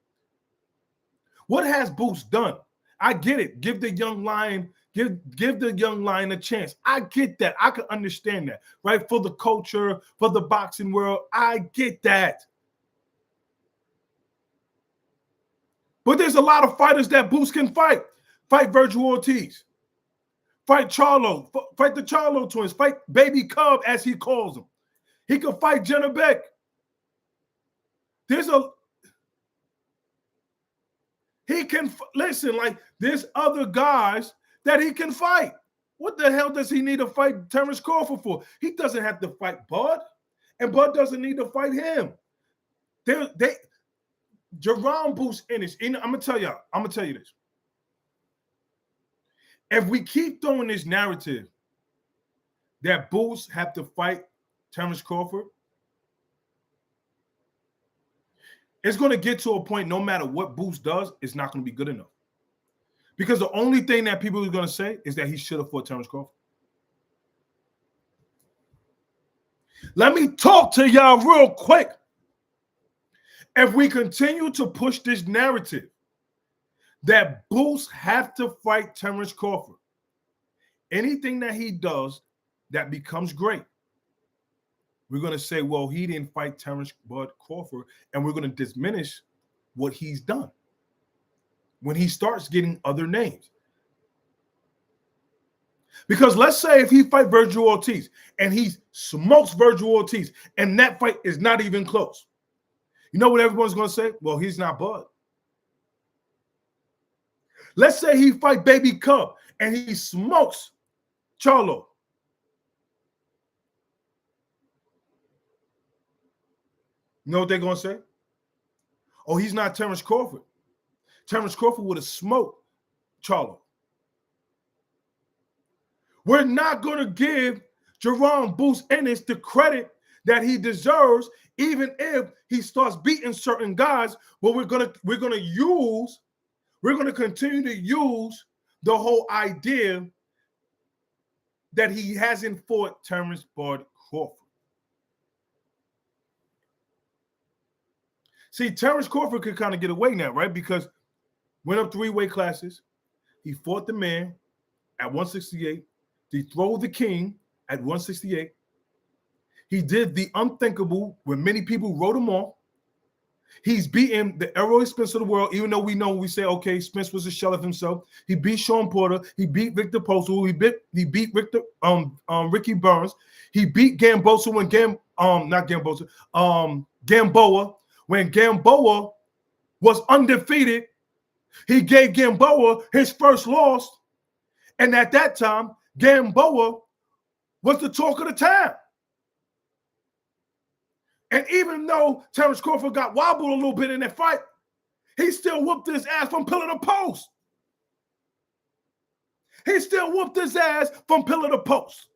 What has Boots done? I get it. Give the young lion, give the young lion a chance. I get that. I can understand that, right? For the culture, for the boxing world, I get that. But there's a lot of fighters that Boots can fight. Fight Virgil Ortiz. Fight Charlo. Fight the Charlo twins. Fight Baby Cub, as he calls them. He can fight Jenna Beck. He can listen, like there's other guys that he can fight. What the hell does he need to fight Terrence Crawford for? He doesn't have to fight Bud, and Bud doesn't need to fight him. Jerron Boots Ennis. I'm gonna tell you this. If we keep throwing this narrative that Boots have to fight Terrence Crawford, it's going to get to a point, no matter what Boots does, it's not going to be good enough. Because the only thing that people are going to say is that he should have fought Terrence Crawford. Let me talk to y'all real quick. If we continue to push this narrative that Boots have to fight Terrence Crawford, anything that he does that becomes great, we're going to say, well, he didn't fight Terrence Bud Crawford, and we're going to diminish what he's done when he starts getting other names. Because let's say if he fight Virgil Ortiz and he smokes Virgil Ortiz and that fight is not even close, you know what everyone's going to say? Well, he's not Bud. Let's say he fight Baby Cub and he smokes Charlo. You know what they're going to say? Oh, he's not Terrence Crawford. Terrence Crawford would have smoked Charlo. We're not going to give Jerome Boots Ennis the credit that he deserves, even if he starts beating certain guys. But we're going to continue to use the whole idea that he hasn't fought Terrence Bud Crawford. See, Terrence Crawford could kind of get away now, right? Because went up 3 weight classes. He fought the man at 168. He threw the king at 168. He did the unthinkable when many people wrote him off. He's beaten the Errol Spence of the world, even though we say, okay, Spence was a shell of himself. He beat Sean Porter. He beat Victor Postal. He beat Ricky Burns. He beat Gamboa when Gamboa when Gamboa was undefeated. He gave Gamboa his first loss, and at that time, Gamboa was the talk of the town. And even though Terrence Crawford got wobbled a little bit in that fight, he still whooped his ass from pillar to post. He still whooped his ass from pillar to post.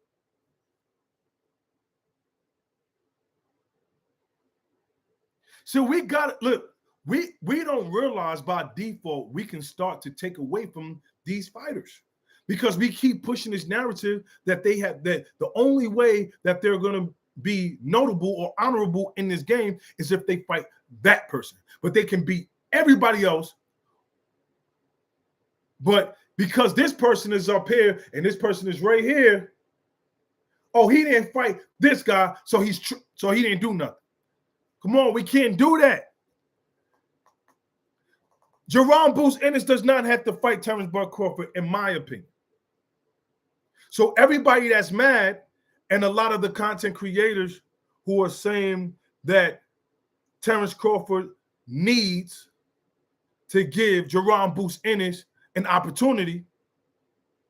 So we got to look. We don't realize by default we can start to take away from these fighters because we keep pushing this narrative that they have that the only way that they're going to be notable or honorable in this game is if they fight that person, but they can beat everybody else. But because this person is up here and this person is right here, oh, he didn't fight this guy, so he didn't do nothing. Come on, we can't do that. Jerome Boots Ennis does not have to fight Terrence Bud Crawford, in my opinion. So everybody that's mad, and a lot of the content creators who are saying that Terrence Crawford needs to give Jerome Boots Ennis an opportunity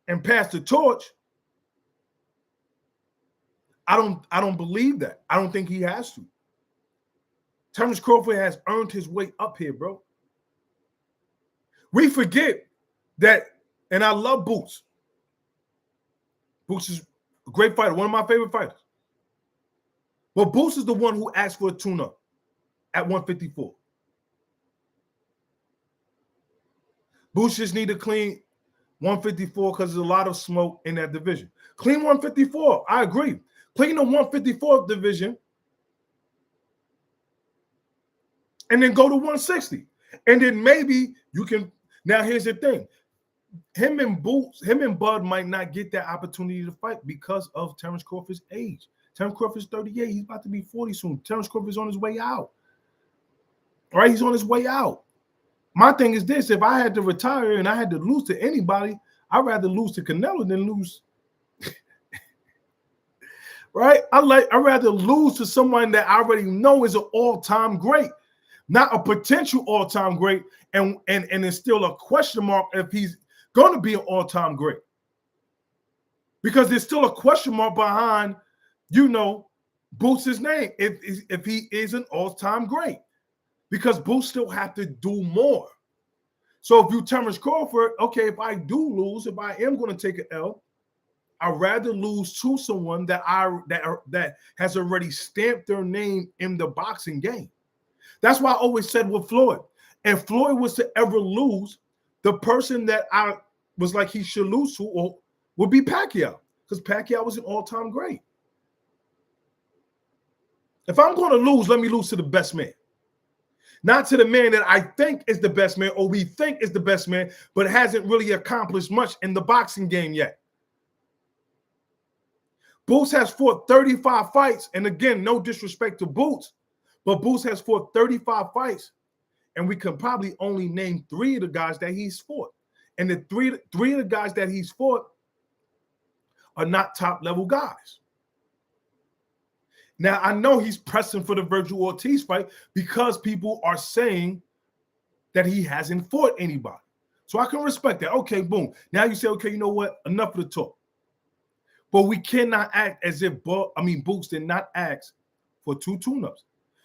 and pass the torch, I don't believe that. I don't think he has to. Terrence Crawford has earned his way up here, bro. We forget that, and I love Boots. Boots is a great fighter, one of my favorite fighters. But Boots is the one who asked for a tune-up at 154. Boots just need to clean 154 because there's a lot of smoke in that division. Clean 154, I agree. Clean the 154 division and then go to 160. And then maybe you can. Now, here's the thing. Him and Bud might not get that opportunity to fight because of Terrence Crawford's age. Terrence Crawford's 38. He's about to be 40 soon. Terrence Crawford's on his way out. All right, he's on his way out. My thing is this. If I had to retire and I had to lose to anybody, I'd rather lose to Canelo than lose. Right? I'd rather lose to someone that I already know is an all-time great. Not a potential all-time great, and it's still a question mark if he's going to be an all-time great. Because there's still a question mark behind, Boots' name if he is an all-time great. Because Boots still have to do more. So if you Terrence Crawford, okay, if I do lose, if I am going to take an L, I'd rather lose to someone that has already stamped their name in the boxing game. That's why I always said with Floyd, if Floyd was to ever lose, the person that I was like he should lose to would be Pacquiao, because Pacquiao was an all-time great. If I'm going to lose, let me lose to the best man. Not to the man that I think is the best man or we think is the best man, but hasn't really accomplished much in the boxing game yet. Boots has fought 35 fights, and again, no disrespect to Boots, but Boots has fought 35 fights, and we can probably only name 3 of the guys that he's fought. And the three of the guys that he's fought are not top-level guys. Now, I know he's pressing for the Virgil Ortiz fight because people are saying that he hasn't fought anybody. So I can respect that. Okay, boom. Now you say, okay, you know what? Enough of the talk. But we cannot act as if Boots did not ask for 2 tune-ups.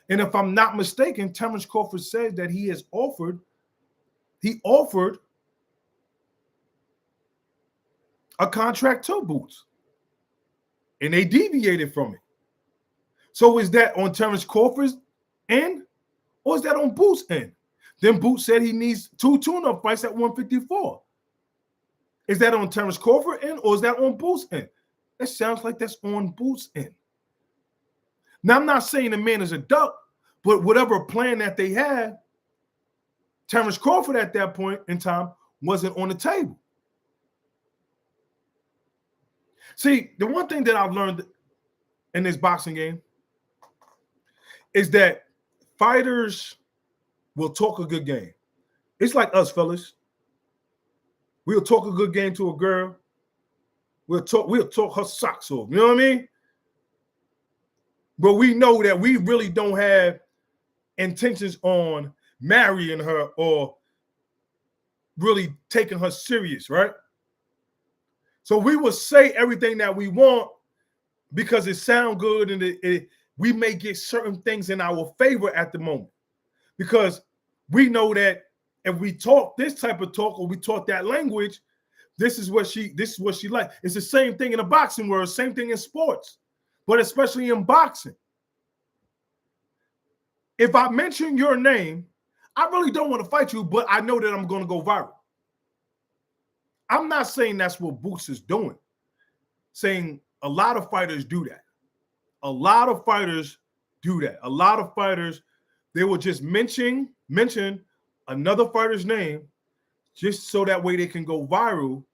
And if I'm not mistaken, Terrence Crawford said that he offered a contract to Boots. And they deviated from it. So is that on Terrence Crawford's end, or is that on Boots' end? Then Boots said he needs 2 tune-up fights at 154. Is that on Terrence Crawford end, or is that on Boots' end? That sounds like that's on Boots' end. Now, I'm not saying the man is a duck, but whatever plan that they had, Terrence Crawford at that point in time wasn't on the table. See, the one thing that I've learned in this boxing game is that fighters will talk a good game. It's like us, fellas. We'll talk a good game to a girl. We'll talk her socks off. You know what I mean? But we know that we really don't have intentions on marrying her or really taking her serious, right? So we will say everything that we want because it sounds good, and we may get certain things in our favor at the moment, because we know that if we talk this type of talk or we talk that language, this is what she like. It's the same thing in the boxing world, same thing in sports, but especially in boxing. If I mention your name, I really don't want to fight you, but I know that I'm going to go viral. I'm not saying that's what Boots is doing. Saying a lot of fighters do that. A lot of fighters do that. A lot of fighters, they will just mention another fighter's name just so that way they can go viral,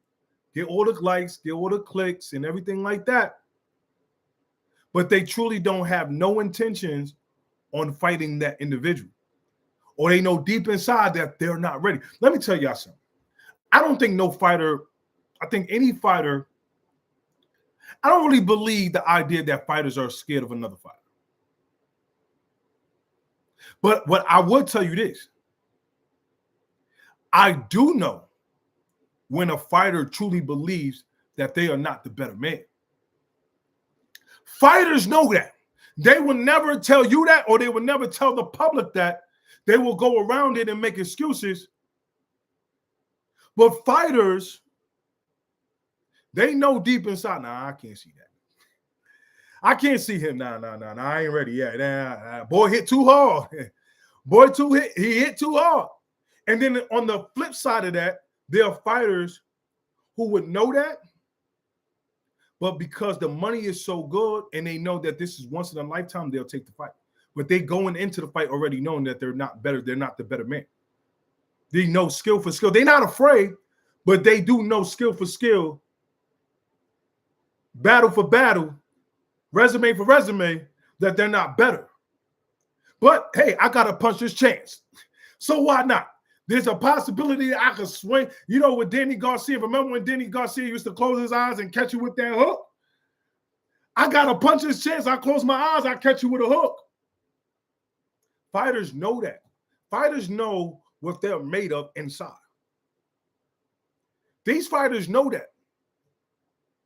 get all the likes, get all the clicks and everything like that. But they truly don't have no intentions on fighting that individual. Or they know deep inside that they're not ready. Let me tell y'all something. I don't think no fighter, I think any fighter, I don't really believe the idea that fighters are scared of another fighter. But what I would tell you this, I do know when a fighter truly believes that they are not the better man. Fighters know that. They will never tell you that, or they will never tell the public that. They will go around it and make excuses. But fighters, they know deep inside, nah, I can't see that. I can't see him. Nah, I ain't ready yet. Nah. Boy hit too hard. He hit too hard. And then on the flip side of that, there are fighters who would know that, but because the money is so good and they know that this is once in a lifetime, they'll take the fight. But they going into the fight already knowing that they're not better. They're not the better man. They know skill for skill. They're not afraid, but they do know skill for skill, battle for battle, resume for resume, that they're not better. But hey, I got to punch this chance. So why not? There's a possibility that I could swing. You know, with Danny Garcia, remember when Danny Garcia used to close his eyes and catch you with that hook? I got to punch this chance. I close my eyes, I catch you with a hook. Fighters know that. Fighters know what they're made of inside. These fighters know that.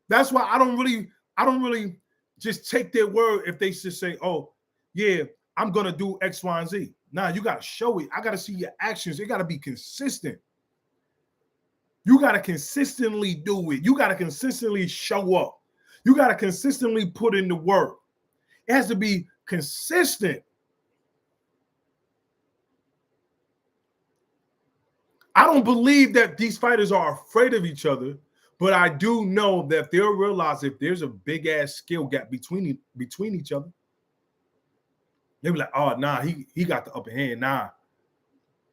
That's why I don't really just take their word if they just say, oh, yeah, I'm going to do X, Y, and Z. Nah, you got to show it. I got to see your actions. It got to be consistent. You got to consistently do it. You got to consistently show up. You got to consistently put in the work. It has to be consistent. I don't believe that these fighters are afraid of each other, but I do know that they'll realize if there's a big-ass skill gap between each other, they'll be like, oh, nah, he got the upper hand. Nah,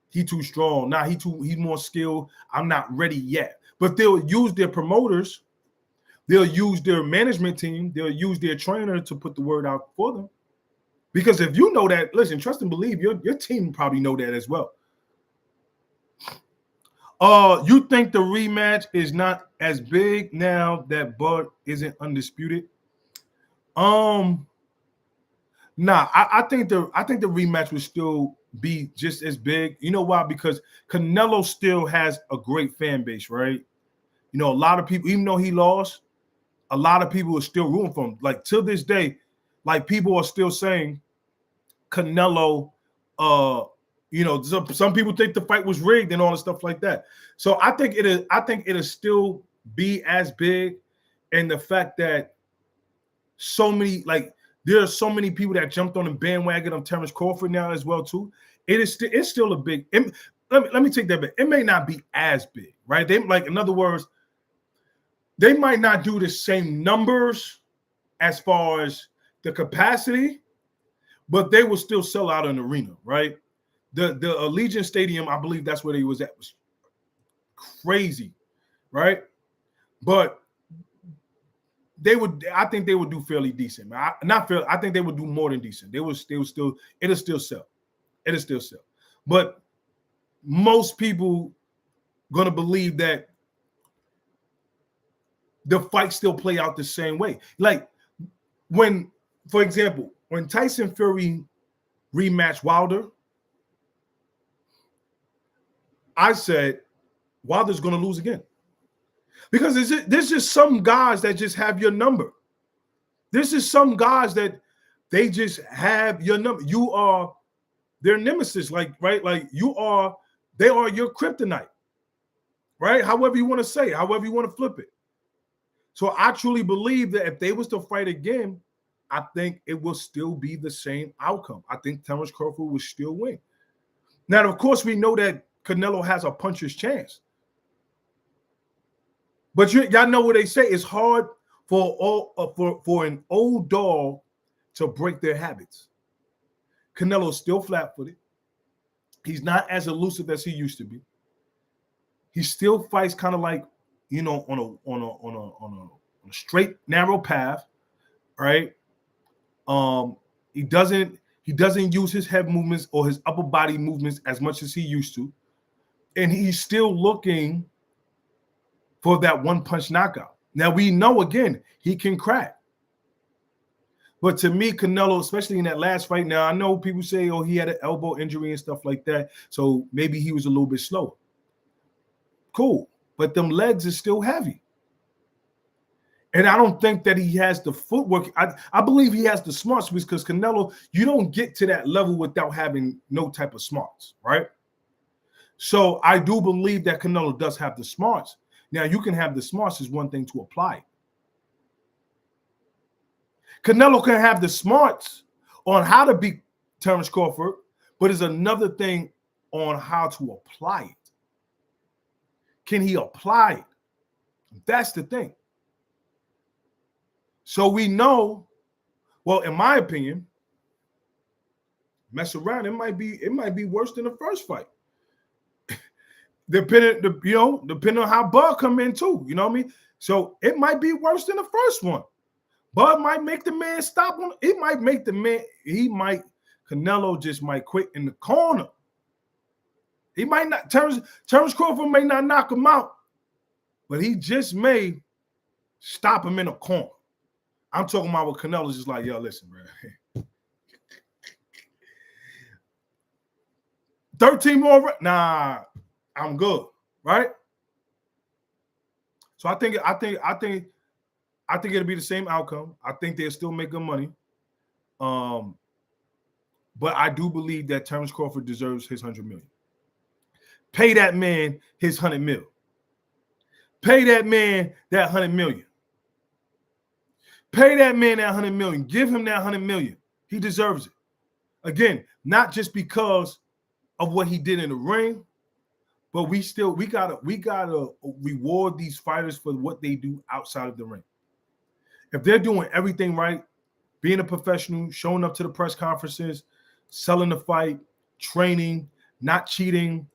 he too strong. Nah, he's more skilled. I'm not ready yet. But they'll use their promoters. They'll use their management team. They'll use their trainer to put the word out for them. Because if you know that, listen, trust and believe, your team probably know that as well. You think the rematch is not as big now that Bud isn't undisputed? Nah, I think the rematch would still be just as big. You know why? Because Canelo still has a great fan base, right? You know, a lot of people, even though he lost, a lot of people are still rooting for him. Like till this day, like people are still saying Canelo, some people think the fight was rigged and all the stuff like that. So I think it'll still be as big, and the fact that so many, like, there are so many people that jumped on the bandwagon of Terrence Crawford now as well too. It's still a big. Let me take that back. It may not be as big, right? They, like, in other words, they might not do the same numbers as far as the capacity, but they will still sell out an arena, right? The Allegiant Stadium, I believe that's where they was at, was crazy, right? But I think they would do fairly decent. I think they would do more than decent. It'll still sell. It'll still sell. But most people gonna believe that the fight still play out the same way. Like when, for example, when Tyson Fury rematched Wilder, I said Wilder's gonna lose again. Because there's just some guys that just have your number. There's just some guys that they just have your number. You are their nemesis, like, right? Like they are your kryptonite, right? However you want to say, however you want to flip it. So I truly believe that if they was to fight again, I think it will still be the same outcome. I think Terrence Crawford will still win. Now, of course, we know that Canelo has a puncher's chance. But y'all know what they say. It's hard for an old dog to break their habits. Canelo's still flat-footed. He's not as elusive as he used to be. He still fights kind of like, on a straight, narrow path, right? He doesn't use his head movements or his upper body movements as much as he used to, and he's still looking for that one punch knockout. Now we know, again, he can crack. But to me, Canelo, especially in that last fight, now I know people say, oh, he had an elbow injury and stuff like that, so maybe he was a little bit slower. Cool, but them legs are still heavy. And I don't think that he has the footwork. I believe he has the smarts, because Canelo, you don't get to that level without having no type of smarts, right? So I do believe that Canelo does have the smarts. Now, you can have the smarts is one thing to apply. Canelo can have the smarts on how to beat Terrence Crawford, but it's another thing on how to apply it. Can he apply it? That's the thing. So we know, well, in my opinion, mess around, it might be worse than the first fight. Depending on how Bud come in too, you know what I mean? So it might be worse than the first one. Bud might make the man stop on. It might make the man. Canelo just might quit in the corner. He might not. Terrence Crawford may not knock him out, but he just may stop him in a corner. I'm talking about what Canelo's just like, yo, listen, bro. 13 more. Nah. I'm good, right? So I think it'll be the same outcome. I think they'll still make good money. But I do believe that Terrence Crawford deserves his $100 million. Pay that man his $100 million. Pay that man that $100 million. Pay that man that $100 million. Give him that $100 million. He deserves it. Again, not just because of what he did in the ring, but we gotta reward these fighters for what they do outside of the ring. If they're doing everything right, being a professional, showing up to the press conferences, selling the fight, training, not cheating,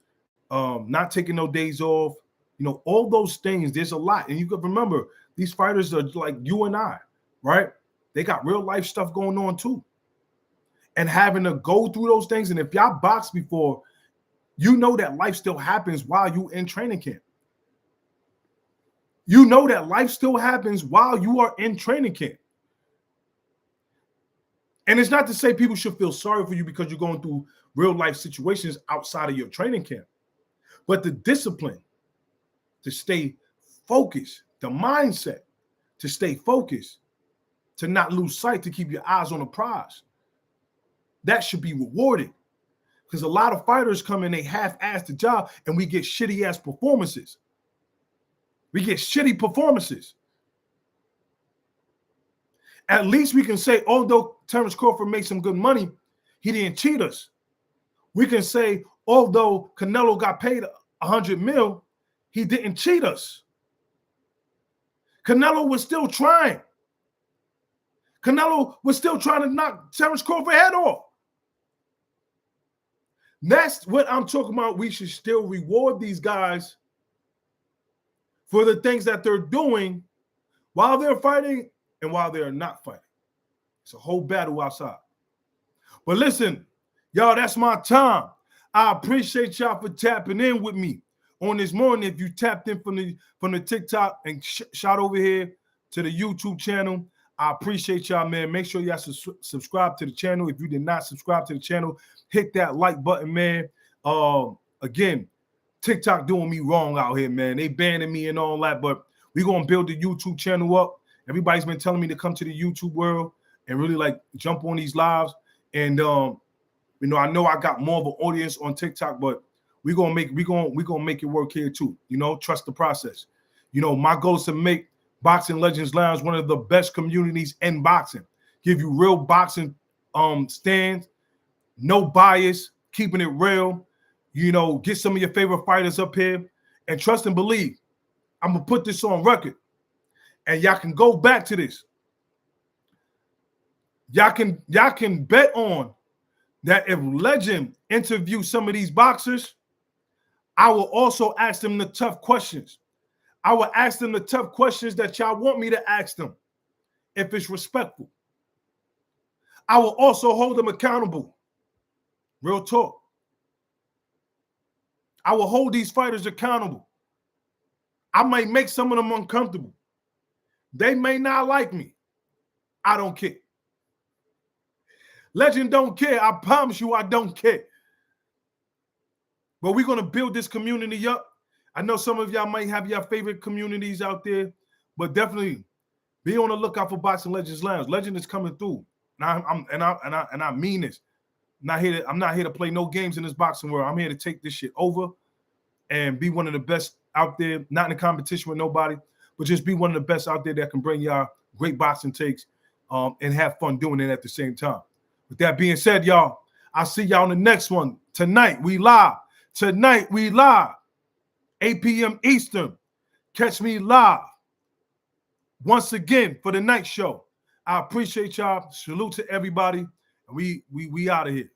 not taking no days off, all those things, there's a lot. And you can remember, these fighters are like you and I, right? They got real life stuff going on too. And having to go through those things, and if y'all boxed before, you know that life still happens while you in training camp. You know that life still happens while you are in training camp. And it's not to say people should feel sorry for you because you're going through real life situations outside of your training camp. But the discipline to stay focused, the mindset to stay focused, to not lose sight, to keep your eyes on the prize. That should be rewarded. Because a lot of fighters come in, they half-ass the job, and we get shitty-ass performances. We get shitty performances. At least we can say, although Terence Crawford made some good money, he didn't cheat us. We can say, although Canelo got paid $100 million, he didn't cheat us. Canelo was still trying. Canelo was still trying to knock Terence Crawford's head off. That's what I'm talking about. We should still reward these guys for the things that they're doing while they're fighting and while they're not fighting. It's a whole battle outside. But listen, y'all, that's my time. I appreciate y'all for tapping in with me on this morning. If you tapped in from the TikTok and shot over here to the YouTube channel, I appreciate y'all, man. Make sure y'all subscribe to the channel. If you did not subscribe to the channel, hit that like button, man. Again, TikTok doing me wrong out here, man. They banning me and all that, but we're going to build the YouTube channel up. Everybody's been telling me to come to the YouTube world and really like jump on these lives. And you know I got more of an audience on TikTok, but we're gonna make it work here too. You know, trust the process. You know, my goal is to make Boxing Legends Lounge one of the best communities in boxing. Give you real boxing stands, no bias, keeping it real. You know, get some of your favorite fighters up here, and trust and believe. I'm gonna put this on record, and y'all can go back to this. Y'all can bet on that if Legend interviews some of these boxers, I will also ask them the tough questions. I will ask them the tough questions that y'all want me to ask them, if it's respectful. I will also hold them accountable. Real talk. I will hold these fighters accountable. I might make some of them uncomfortable. They may not like me. I don't care. Legend don't care. I promise you I don't care. But we're going to build this community up. I know some of y'all might have your favorite communities out there, but definitely be on the lookout for Boxing Legends Lounge. Legend is coming through. And I mean this. I'm not here to play no games in this boxing world. I'm here to take this shit over and be one of the best out there, not in a competition with nobody, but just be one of the best out there that can bring y'all great boxing takes and have fun doing it at the same time. With that being said, y'all, I'll see y'all on the next one. Tonight, we live. 8 p.m. Eastern. Catch me live once again for the night show. I appreciate y'all. Salute to everybody. And we out of here.